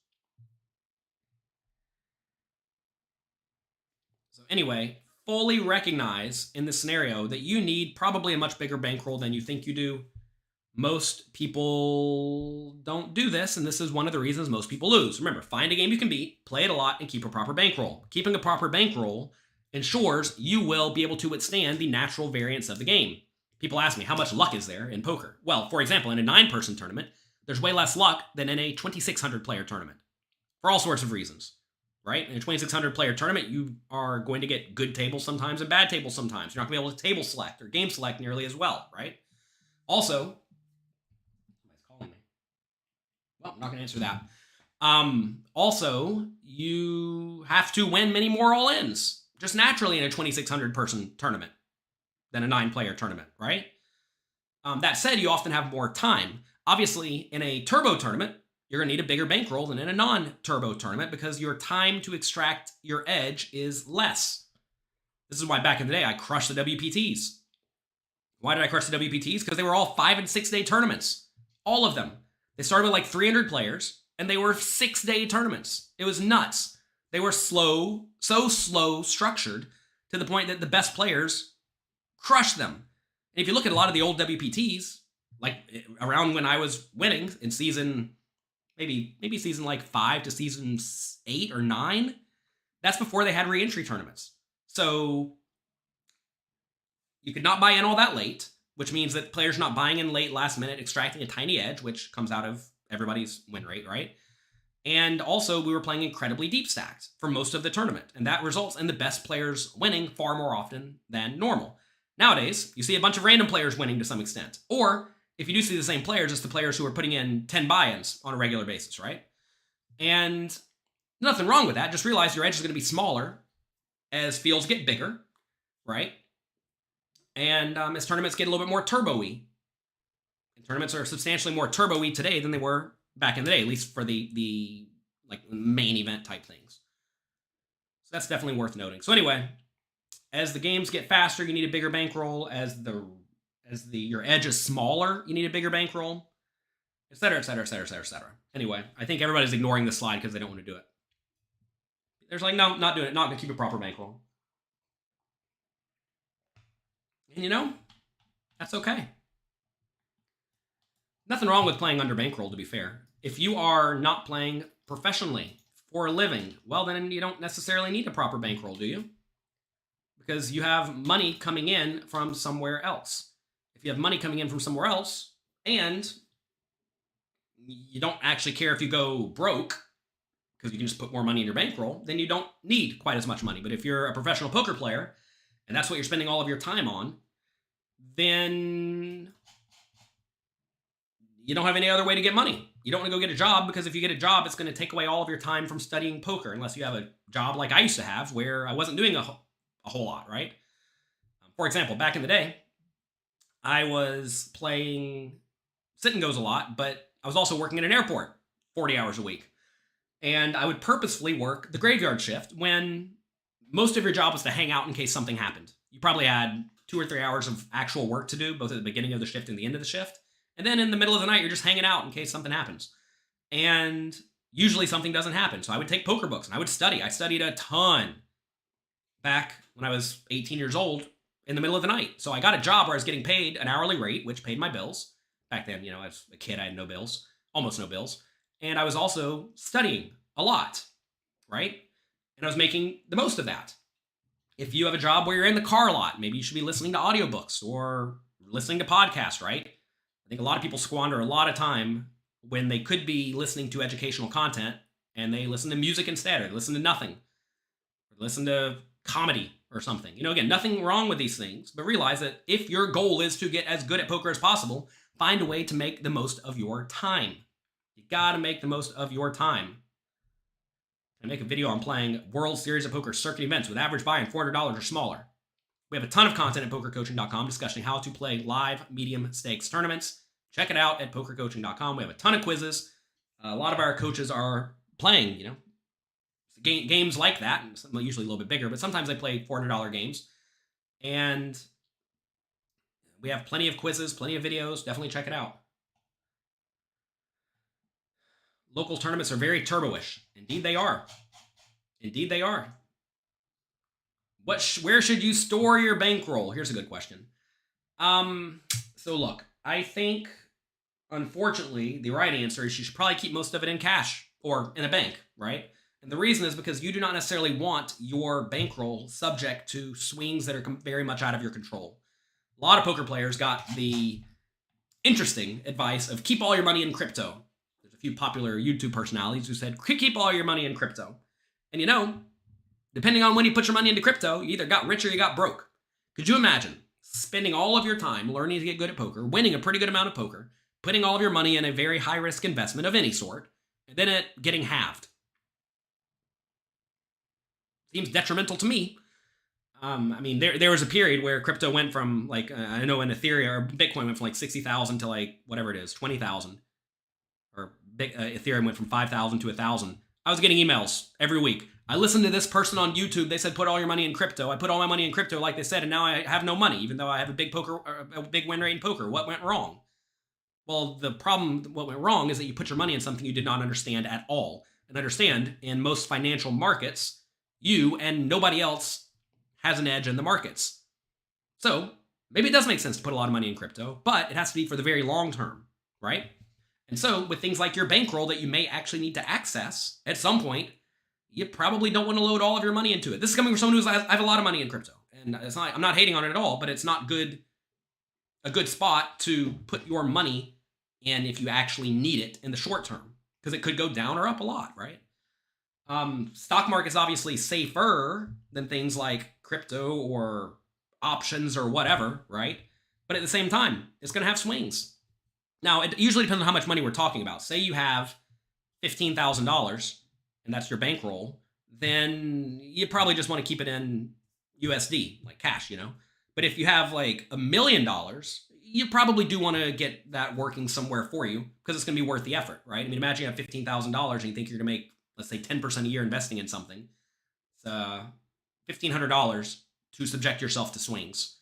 So anyway, fully recognize in this scenario that you need probably a much bigger bankroll than you think you do. Most people don't do this, and this is one of the reasons most people lose. Remember, find a game you can beat, play it a lot, and keep a proper bankroll. Keeping a proper bankroll ensures you will be able to withstand the natural variance of the game. People ask me, how much luck is there in poker? Well, for example, in a 9-person tournament, there's way less luck than in a 2,600-player tournament for all sorts of reasons, right? In a 2,600-player tournament, you are going to get good tables sometimes and bad tables sometimes. You're not going to be able to table select or game select nearly as well, right? Also, well, I'm not going to answer that. Also, you have to win many more all-ins, just naturally in a 2,600-person tournament than a 9-player tournament, right? That said, you often have more time. Obviously, in a turbo tournament, you're going to need a bigger bankroll than in a non-turbo tournament because your time to extract your edge is less. This is why back in the day, I crushed the WPTs. Why did I crush the WPTs? Because they were all 5- and 6-day tournaments. All of them. They started with like 300 players, and they were 6-day tournaments. It was nuts. They were slow, so slow structured to the point that the best players crushed them. And if you look at a lot of the old WPTs, like around when I was winning in season, maybe season like 5 to season 8 or 9, that's before they had re-entry tournaments. So you could not buy in all that late, which means that players not buying in late, last minute, extracting a tiny edge, which comes out of everybody's win rate, right? And also, we were playing incredibly deep stacked for most of the tournament, and that results in the best players winning far more often than normal. Nowadays, you see a bunch of random players winning to some extent. Or, if you do see the same players, it's the players who are putting in 10 buy-ins on a regular basis, right? And nothing wrong with that. Just realize your edge is going to be smaller as fields get bigger, right? And as tournaments get a little bit more turbo-y. And tournaments are substantially more turbo-y today than they were back in the day, at least for the like main event type things. So that's definitely worth noting. So anyway, as the games get faster, you need a bigger bankroll. As your edge is smaller, you need a bigger bankroll. et cetera, et cetera, et cetera, et cetera, et cetera. Anyway, I think everybody's ignoring this slide because they don't want to do it. There's like, no, not doing it, not going to keep a proper bankroll. And you know, that's okay. Nothing wrong with playing under bankroll, to be fair. If you are not playing professionally for a living, well, then you don't necessarily need a proper bankroll, do you? Because you have money coming in from somewhere else. If you have money coming in from somewhere else and you don't actually care if you go broke because you can just put more money in your bankroll, then you don't need quite as much money. But if you're a professional poker player and that's what you're spending all of your time on, then you don't have any other way to get money. You don't want to go get a job, because if you get a job, it's going to take away all of your time from studying poker, unless you have a job like I used to have where I wasn't doing a whole lot, right? For example, back in the day, I was playing sit and goes a lot, but I was also working at an airport 40 hours a week. And I would purposefully work the graveyard shift when most of your job was to hang out in case something happened. You probably had 2 or 3 hours of actual work to do, both at the beginning of the shift and the end of the shift. And then in the middle of the night, you're just hanging out in case something happens. And usually something doesn't happen. So I would take poker books and I would study. I studied a ton back when I was 18 years old in the middle of the night. So I got a job where I was getting paid an hourly rate, which paid my bills. Back then, you know, as a kid, I had no bills, almost no bills. And I was also studying a lot, right? And I was making the most of that. If you have a job where you're in the car a lot, maybe you should be listening to audiobooks or listening to podcasts, right? I think a lot of people squander a lot of time when they could be listening to educational content, and they listen to music instead, or listen to nothing, or listen to comedy or something. You know, again, nothing wrong with these things, but realize that if your goal is to get as good at poker as possible, find a way to make the most of your time. You gotta make the most of your time. I make a video on playing World Series of Poker circuit events with average buy-in $400 or smaller. We have a ton of content at pokercoaching.com discussing how to play live medium stakes tournaments. Check it out at pokercoaching.com. We have a ton of quizzes. A lot of our coaches are playing, you know, games like that, and usually a little bit bigger, but sometimes they play $400 games. And we have plenty of quizzes, plenty of videos. Definitely check it out. Local tournaments are very turbo-ish. Indeed they are. Indeed they are. Where should you store your bankroll? Here's a good question. So look, I think, unfortunately, the right answer is you should probably keep most of it in cash or in a bank, right? And the reason is because you do not necessarily want your bankroll subject to swings that are very much out of your control. A lot of poker players got the interesting advice of keep all your money in crypto. There's a few popular YouTube personalities who said, keep all your money in crypto. And you know, depending on when you put your money into crypto, you either got rich or you got broke. Could you imagine spending all of your time learning to get good at poker, winning a pretty good amount of poker, putting all of your money in a very high-risk investment of any sort, and then it getting halved? Seems detrimental to me. I mean, there was a period where crypto went from, like, I know in Ethereum or Bitcoin went from like 60,000 to like whatever it is, 20,000, or Ethereum went from 5,000 to 1,000. I was getting emails every week. I listened to this person on YouTube. They said, put all your money in crypto. I put all my money in crypto, like they said, and now I have no money, even though I have a big win rate in poker. What went wrong? Well, the problem, what went wrong is that you put your money in something you did not understand at all. And understand, in most financial markets, you and nobody else has an edge in the markets. So maybe it does make sense to put a lot of money in crypto, but it has to be for the very long term, right? And so with things like your bankroll that you may actually need to access at some point, you probably don't want to load all of your money into it. This is coming from someone who's I have a lot of money in crypto, and it's not, I'm not hating on it at all, but it's not a good spot to put your money in if you actually need it in the short term, because it could go down or up a lot, right? Stock market's obviously safer than things like crypto or options or whatever, right? But at the same time, it's going to have swings. Now, it usually depends on how much money we're talking about. Say you have $15,000 and that's your bankroll, then you probably just want to keep it in USD, like cash, you know? But if you have like $1 million, you probably do want to get that working somewhere for you, because it's going to be worth the effort, right? I mean, imagine you have $15,000 and you think you're going to make, let's say, 10% a year investing in something. It's $1,500 to subject yourself to swings.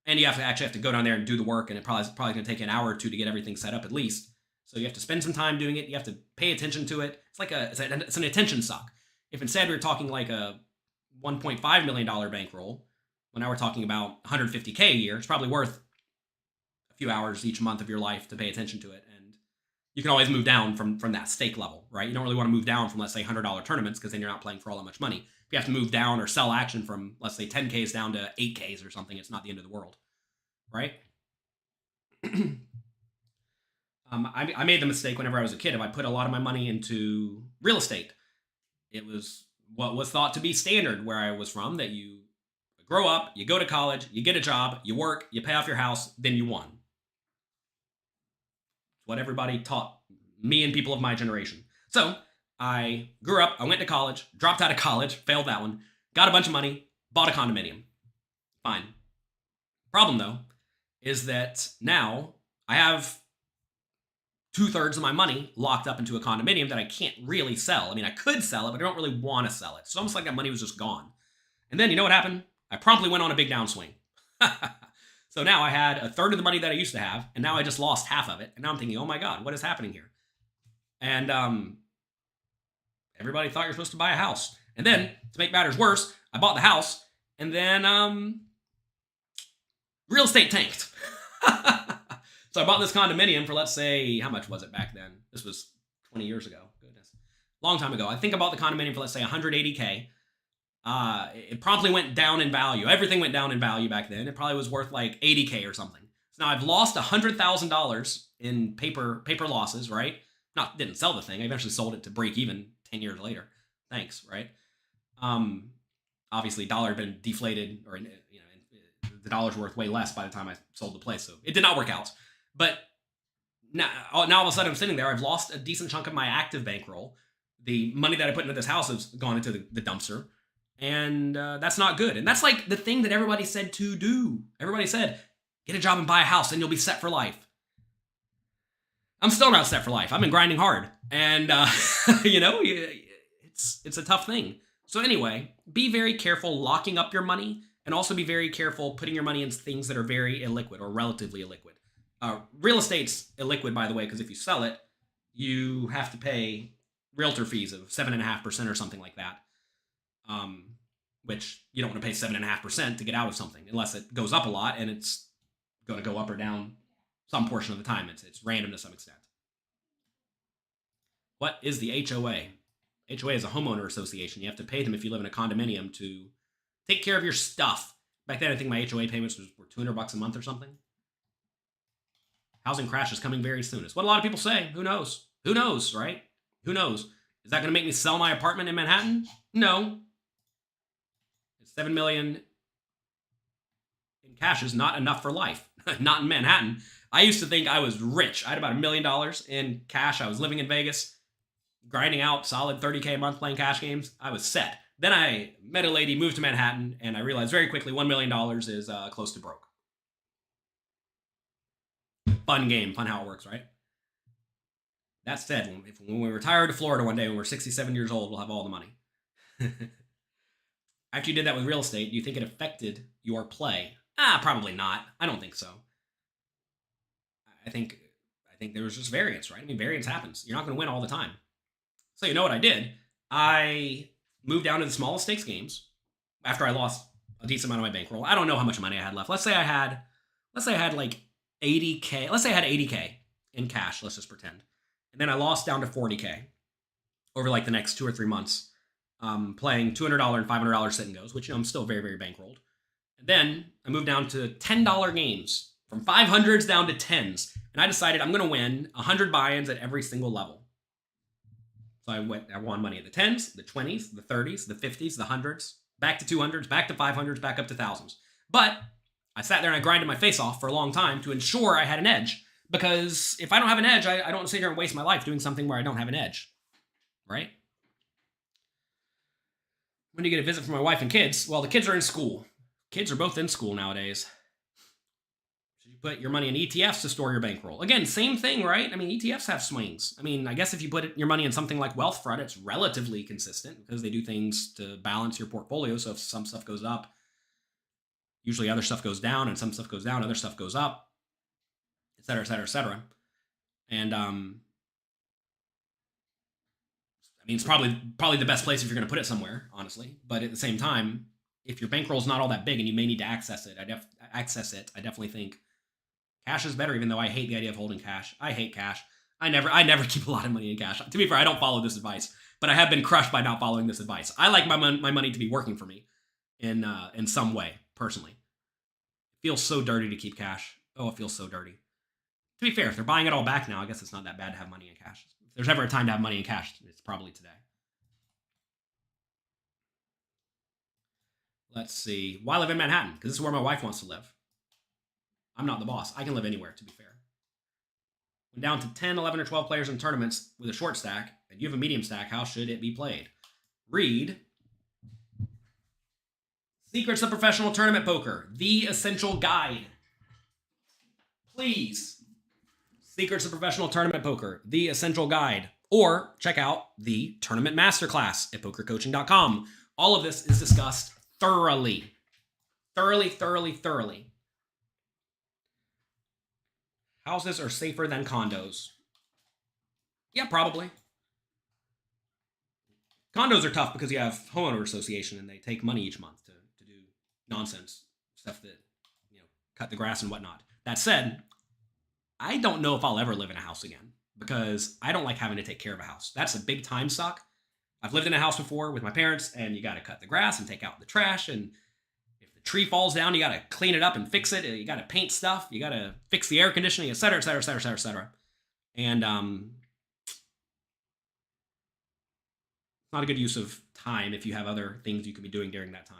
And you actually have to go down there and do the work, and it's probably going to take an hour or two to get everything set up at least. So you have to spend some time doing it. You have to pay attention to it. It's an attention suck. If instead we were talking like a $1.5 million bankroll, well, now we're talking about $150K a year, it's probably worth a few hours each month of your life to pay attention to it. And you can always move down from that stake level, right? You don't really want to move down from, let's say, $100 tournaments, because then you're not playing for all that much money. If you have to move down or sell action from, let's say, 10Ks down to 8Ks or something, it's not the end of the world, right? I made the mistake whenever I was a kid. If I put a lot of my money into real estate, it was what was thought to be standard where I was from, that you grow up, you go to college, you get a job, you work, you pay off your house, then you won. It's what everybody taught me and people of my generation. So I grew up, I went to college, dropped out of college, failed that one, got a bunch of money, bought a condominium. Fine. Problem, though, is that now I have 2/3 of my money locked up into a condominium that I can't really sell. I mean, I could sell it, but I don't really want to sell it. It's almost like that money was just gone. And then, you know what happened? I promptly went on a big downswing. So now I had 1/3 of the money that I used to have, and now I just lost half of it. And now I'm thinking, oh my God, what is happening here? And everybody thought you're supposed to buy a house. And then, to make matters worse, I bought the house, and then real estate tanked. So I bought this condominium for, let's say, how much was it back then? This was 20 years ago. Goodness. Long time ago. I think I bought the condominium for, let's say, $180K. It promptly went down in value. Everything went down in value back then. It probably was worth like $80K or something. So now I've lost $100,000 in paper losses, right? Didn't sell the thing. I eventually sold it to break even 10 years later. Thanks, right? Obviously, dollar had been deflated, or the dollar's worth way less by the time I sold the place, so it did not work out. But now all of a sudden I'm sitting there. I've lost a decent chunk of my active bankroll. The money that I put into this house has gone into the dumpster, and that's not good. And that's like the thing that everybody said to do. Everybody said, get a job and buy a house, and you'll be set for life. I'm still not set for life. I've been grinding hard, and it's a tough thing. So anyway, be very careful locking up your money, and also be very careful putting your money in things that are very illiquid or relatively illiquid. Real estate's illiquid, by the way, because if you sell it, you have to pay realtor fees of 7.5% or something like that, which you don't want to pay 7.5% to get out of something unless it goes up a lot, and it's going to go up or down some portion of the time. It's random to some extent. What is the HOA? HOA is a homeowner association. You have to pay them if you live in a condominium to take care of your stuff. Back then, I think my HOA payments were $200 a month or something. Housing crash is coming very soon. It's what a lot of people say. Who knows? Who knows, right? Who knows? Is that going to make me sell my apartment in Manhattan? No. It's $7 million in cash is not enough for life. Not in Manhattan. I used to think I was rich. I had about $1 million in cash. I was living in Vegas, grinding out solid $30K a month playing cash games. I was set. Then I met a lady, moved to Manhattan, and I realized very quickly $1 million is close to broke. Fun game. Fun how it works, right? That said, when we retire to Florida one day, when we're 67 years old, we'll have all the money. After you did that with real estate, do you think it affected your play? Probably not. I don't think so. I think there was just variance, right? I mean, variance happens. You're not going to win all the time. So you know what I did? I moved down to the smallest stakes games after I lost a decent amount of my bankroll. I don't know how much money I had left. Let's say I had like 80K. Let's say I had 80K in cash. Let's just pretend. And then I lost down to 40K over like the next 2 or 3 months, playing $200 and $500 sit and goes, which I'm still very, very bankrolled. And then I moved down to $10 games, from 500s down to 10s. And I decided I'm going to win 100 buy-ins at every single level. So I won money at the 10s, the 20s, the 30s, the 50s, the 100s, back to 200s, back to 500s, back up to 1000s. But I sat there and I grinded my face off for a long time to ensure I had an edge. Because if I don't have an edge, I don't sit here and waste my life doing something where I don't have an edge. Right? When do you get a visit from my wife and kids? Well, the kids are in school. Kids are both in school nowadays. So you put your money in ETFs to store your bankroll. Again, same thing, right? I mean, ETFs have swings. I mean, I guess if you put your money in something like Wealthfront, it's relatively consistent because they do things to balance your portfolio. So if some stuff goes up, usually other stuff goes down, and some stuff goes down, other stuff goes up, et cetera, et cetera, et cetera. And I mean, it's probably the best place if you're going to put it somewhere, honestly. But at the same time, if your bankroll is not all that big and you may need to access it, I definitely think cash is better. Even though I hate the idea of holding cash, I hate cash. I never keep a lot of money in cash. To be fair, I don't follow this advice, but I have been crushed by not following this advice. I like my money to be working for me in some way personally. It feels so dirty to keep cash. Oh, it feels so dirty. To be fair, if they're buying it all back now, I guess it's not that bad to have money in cash. If there's ever a time to have money in cash, it's probably today. Let's see. Why live in Manhattan? Because this is where my wife wants to live. I'm not the boss. I can live anywhere, to be fair. When down to 10, 11, or 12 players in tournaments with a short stack, and you have a medium stack, how should it be played? Read Secrets of Professional Tournament Poker, the essential guide. Please. Secrets of Professional Tournament Poker, the essential guide. Or check out the Tournament Masterclass at pokercoaching.com. All of this is discussed thoroughly. Thoroughly. Houses are safer than condos. Yeah, probably. Condos are tough because you have homeowner association and they take money each month to do nonsense stuff that, cut the grass and whatnot. That said, I don't know if I'll ever live in a house again because I don't like having to take care of a house. That's a big time suck. I've lived in a house before with my parents, and you got to cut the grass and take out the trash. And if the tree falls down, you got to clean it up and fix it. You got to paint stuff. You got to fix the air conditioning, et cetera, et cetera, et cetera, et cetera, et cetera. And it's not a good use of time if you have other things you could be doing during that time.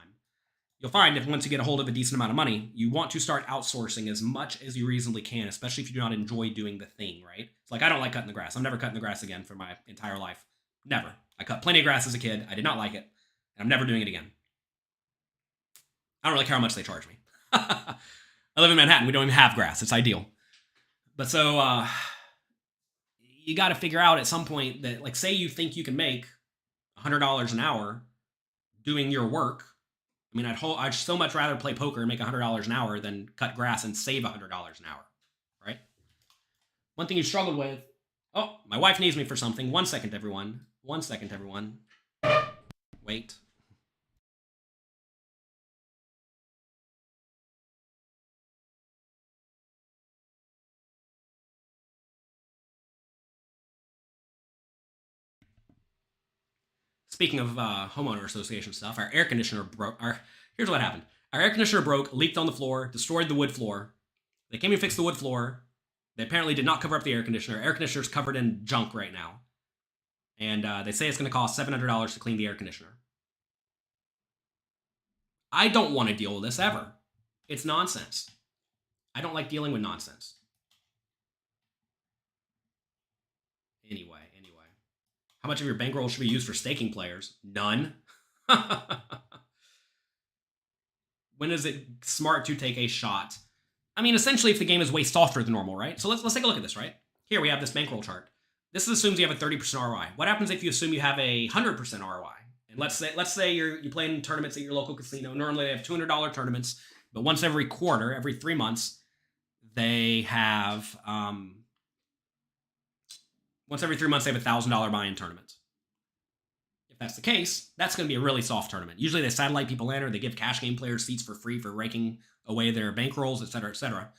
You'll find if once you get a hold of a decent amount of money, you want to start outsourcing as much as you reasonably can, especially if you do not enjoy doing the thing, right? It's like, I don't like cutting the grass. I'm never cutting the grass again for my entire life. Never. I cut plenty of grass as a kid. I did not like it. And I'm never doing it again. I don't really care how much they charge me. I live in Manhattan. We don't even have grass. It's ideal. But so you got to figure out at some point that, like, say you think you can make $100 an hour doing your work. I mean, I'd so much rather play poker and make $100 an hour than cut grass and save $100 an hour, right? One thing you struggled with. Oh, my wife needs me for something. 1 second, everyone. 1 second, everyone. Wait. Speaking of homeowner association stuff, our air conditioner broke. Here's what happened. Our air conditioner broke, leaked on the floor, destroyed the wood floor. They came and fixed the wood floor. They apparently did not cover up the air conditioner. Air conditioner's covered in junk right now. And they say it's going to cost $700 to clean the air conditioner. I don't want to deal with this ever. It's nonsense. I don't like dealing with nonsense. Anyway. How much of your bankroll should be used for staking players? None. When is it smart to take a shot? I mean, essentially, if the game is way softer than normal, right? So let's take a look at this, right? Here we have this bankroll chart. This assumes you have a 30% ROI. What happens if you assume you have a 100% ROI? And let's say you play in tournaments at your local casino. Normally they have $200 tournaments, but once every quarter, every 3 months, they have once every 3 months they have $1,000 buy-in tournament. If that's the case, that's going to be a really soft tournament. Usually they satellite people in, or they give cash game players seats for free for raking away their bankrolls, et cetera, et cetera.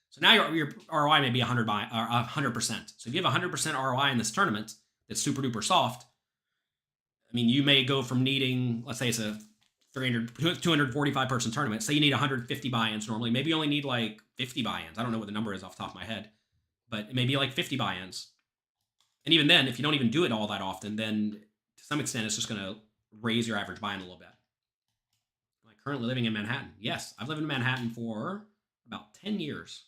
So now your ROI may be 100%. So if you have 100% ROI in this tournament that's super duper soft, I mean, you may go from needing, let's say it's a 245 person tournament. Say you need 150 buy-ins normally. Maybe you only need like 50 buy-ins. I don't know what the number is off the top of my head, but it may be like 50 buy-ins. And even then, if you don't even do it all that often, then to some extent, it's just going to raise your average buy-in a little bit. Am I currently living in Manhattan? Yes, I've lived in Manhattan for about 10 years.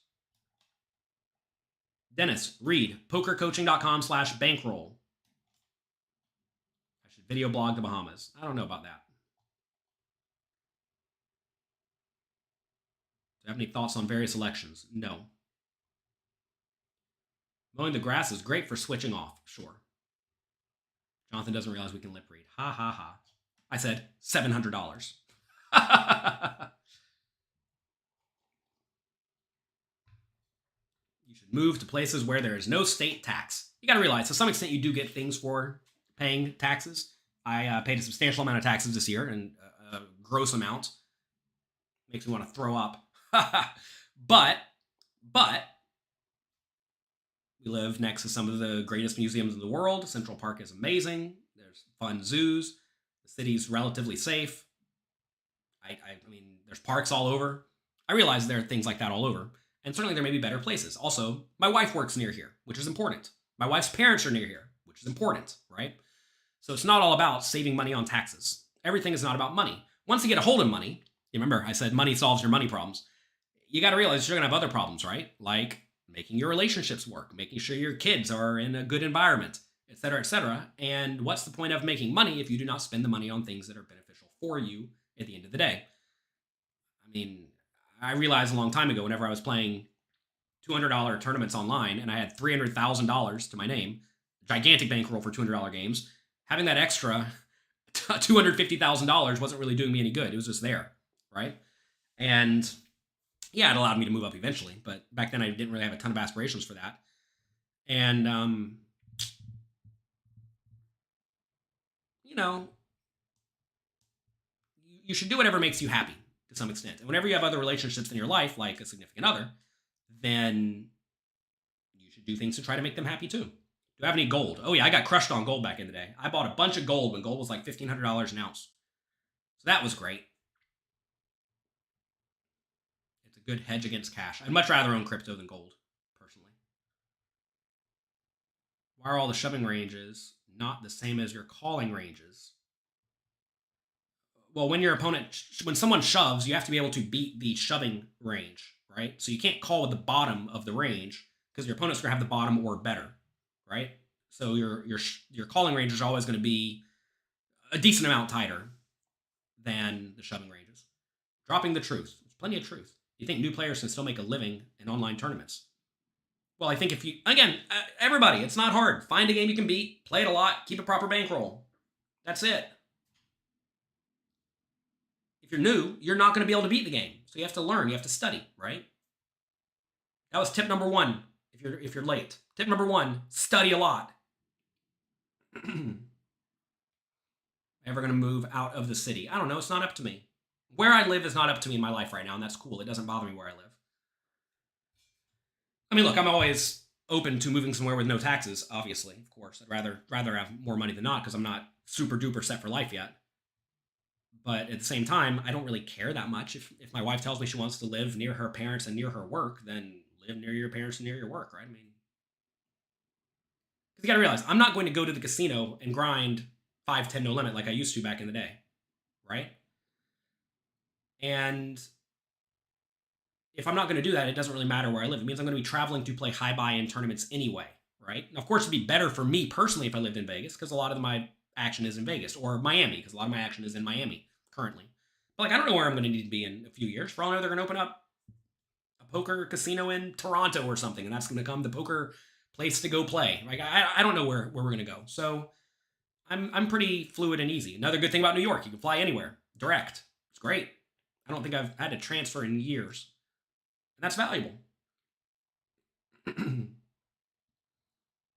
Dennis, read pokercoaching.com/bankroll. I should video blog the Bahamas. I don't know about that. Do you have any thoughts on various elections? No. Mowing the grass is great for switching off. Sure. Jonathan doesn't realize we can lip read. Ha ha ha. I said $700. You You should move to places where there is no state tax. You got to realize, to some extent, you do get things for paying taxes. I paid a substantial amount of taxes this year, and a gross amount. Makes me want to throw up. but we live next to some of the greatest museums in the world. Central Park is amazing. There's fun zoos. The city's relatively safe. I mean, there's parks all over. I realize there are things like that all over. And certainly there may be better places. Also, my wife works near here, which is important. My wife's parents are near here, which is important, right? So it's not all about saving money on taxes. Everything is not about money. Once you get a hold of money, you remember I said money solves your money problems. You got to realize you're going to have other problems, right? Like making your relationships work, making sure your kids are in a good environment, et cetera, et cetera. And what's the point of making money if you do not spend the money on things that are beneficial for you at the end of the day? I mean, I realized a long time ago, whenever I was playing $200 tournaments online and I had $300,000 to my name, gigantic bankroll for $200 games, having that extra $250,000 wasn't really doing me any good. It was just there, right? And yeah, it allowed me to move up eventually, but back then I didn't really have a ton of aspirations for that. And, you know, you should do whatever makes you happy to some extent. And whenever you have other relationships in your life, like a significant other, then you should do things to try to make them happy too. Do I have any gold? Oh yeah, I got crushed on gold back in the day. I bought a bunch of gold when gold was like $1,500 an ounce. So that was great. It's a good hedge against cash. I'd much rather own crypto than gold, personally. Why are all the shoving ranges not the same as your calling ranges? Well, when someone shoves, you have to be able to beat the shoving range, right? So you can't call with the bottom of the range because your opponent's going to have the bottom or better, right? So your calling range is always going to be a decent amount tighter than the shoving ranges. Dropping the truth. There's plenty of truth. You think new players can still make a living in online tournaments? Well, I think everybody, it's not hard. Find a game you can beat, play it a lot, keep a proper bankroll. That's it. If you're new, you're not going to be able to beat the game. So you have to learn, you have to study, right? That was tip number 1 if you're late. Tip number 1, study a lot. Ever going to move out of the city? I don't know, it's not up to me. Where I live is not up to me in my life right now, and that's cool. It doesn't bother me where I live. I mean, look, I'm always open to moving somewhere with no taxes, obviously, of course. I'd rather have more money than not because I'm not super duper set for life yet. But at the same time, I don't really care that much. If my wife tells me she wants to live near her parents and near her work, then live near your parents and near your work, right? I mean, because you got to realize, I'm not going to go to the casino and grind 5-10 no limit like I used to back in the day, right? And if I'm not going to do that, it doesn't really matter where I live. It means I'm going to be traveling to play high buy-in tournaments anyway, right? And of course, it'd be better for me personally if I lived in Vegas because a lot of my action is in Vegas, or Miami because a lot of my action is in Miami currently. But like, I don't know where I'm going to need to be in a few years. For all I know, they're going to open up a poker casino in Toronto or something, and that's going to become the poker place to go play. Like, I don't know where we're going to go. So I'm pretty fluid and easy. Another good thing about New York, you can fly anywhere direct. It's great. I don't think I've had to transfer in years, and that's valuable.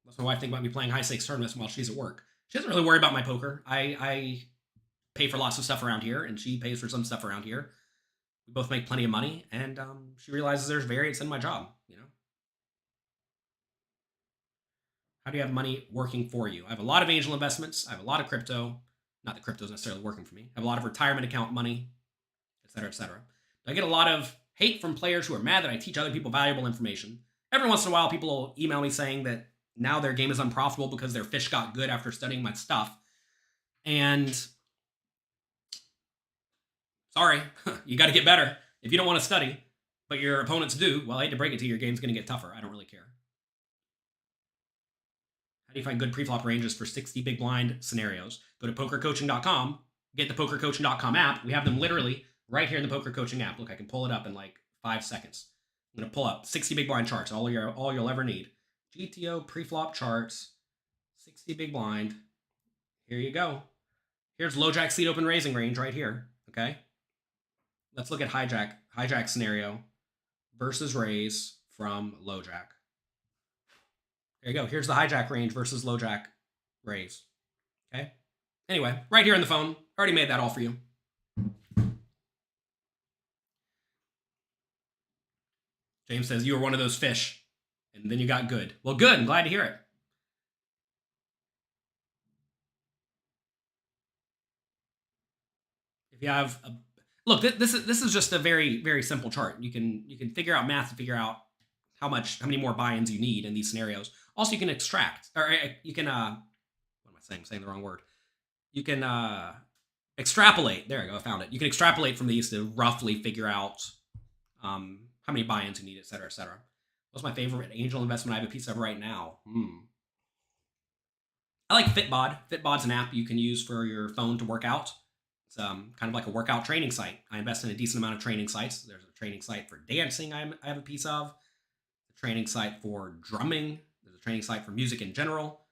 What's my wife think about me playing high stakes tournaments while she's at work? She doesn't really worry about my poker. I pay for lots of stuff around here, and she pays for some stuff around here. We both make plenty of money, and she realizes there's variance in my job, you know? How do you have money working for you? I have a lot of angel investments. I have a lot of crypto. Not that crypto is necessarily working for me. I have a lot of retirement account money, et cetera, et cetera. I get a lot of hate from players who are mad that I teach other people valuable information. Every once in a while, people will email me saying that now their game is unprofitable because their fish got good after studying my stuff. And sorry, you got to get better. If you don't want to study, but your opponents do, well, I hate to break it to you, your game's going to get tougher. I don't really care. How do you find good preflop ranges for 60 big blind scenarios? Go to pokercoaching.com, get the pokercoaching.com app. We have them literally right here in the Poker Coaching app. Look, I can pull it up in like 5 seconds. I'm going to pull up 60 big blind charts, all you'll ever need. GTO preflop charts, 60 big blind. Here you go. Here's low jack seat open raising range right here, okay? Let's look at hijack scenario versus raise from low jack. There you go. Here's the hijack range versus low jack raise. Okay. Anyway, right here on the phone. Already made that all for you. James says, you were one of those fish. And then you got good. Well, good. I'm glad to hear it. If you have a look, this is just a very, very simple chart. You can figure out math to figure out how many more buy-ins you need in these scenarios. Also, you can extract, or you can what am I saying? I'm saying the wrong word. You can extrapolate. There I go. I found it. You can extrapolate from these to roughly figure out how many buy-ins you need, et cetera, et cetera. What's my favorite angel investment I have a piece of right now? I like Fitbod. Fitbod's an app you can use for your phone to work out. It's kind of like a workout training site. I invest in a decent amount of training sites. There's a training site for dancing I have a piece of. A training site for drumming. There's a training site for music in general.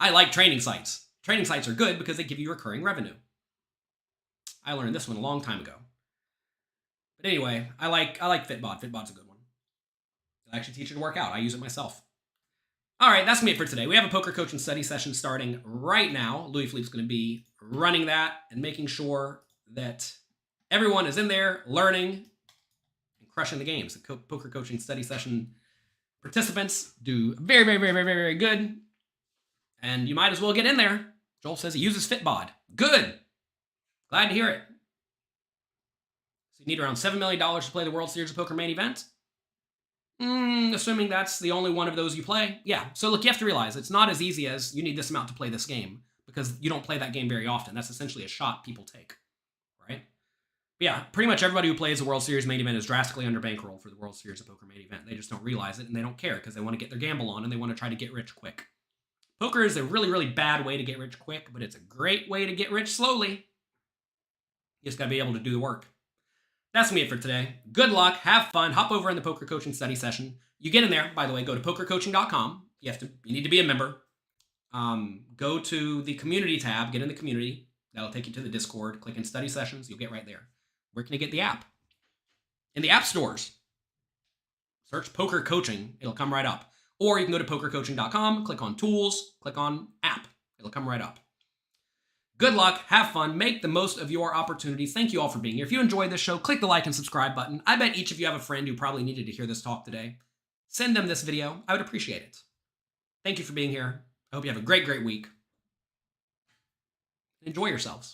I like training sites. Training sites are good because they give you recurring revenue. I learned this one a long time ago. But anyway, I like Fitbod. Fitbod's a good one. I actually teach it to work out. I use it myself. All right, that's me for today. We have a poker coaching study session starting right now. Louis Philippe's going to be running that and making sure that everyone is in there learning and crushing the games. The poker coaching study session participants do very, very, very, very, very, very good. And you might as well get in there. Joel says he uses Fitbod. Good. Glad to hear it. So you need around $7 million to play the World Series of Poker main event. Assuming that's the only one of those you play. Yeah. So look, you have to realize it's not as easy as you need this amount to play this game because you don't play that game very often. That's essentially a shot people take, right? But yeah, pretty much everybody who plays the World Series main event is drastically under bankroll for the World Series of Poker main event. They just don't realize it and they don't care because they want to get their gamble on and they want to try to get rich quick. Poker is a really, really bad way to get rich quick, but it's a great way to get rich slowly. You just got to be able to do the work. That's me for today. Good luck. Have fun. Hop over in the poker coaching study session. You get in there, by the way, go to pokercoaching.com. You need to be a member. Go to the community tab, get in the community. That'll take you to the Discord. Click in study sessions. You'll get right there. Where can you get the app? In the app stores. Search poker coaching. It'll come right up. Or you can go to pokercoaching.com, click on tools, click on app. It'll come right up. Good luck, have fun, make the most of your opportunities. Thank you all for being here. If you enjoyed this show, click the like and subscribe button. I bet each of you have a friend who probably needed to hear this talk today. Send them this video. I would appreciate it. Thank you for being here. I hope you have a great, great week. Enjoy yourselves.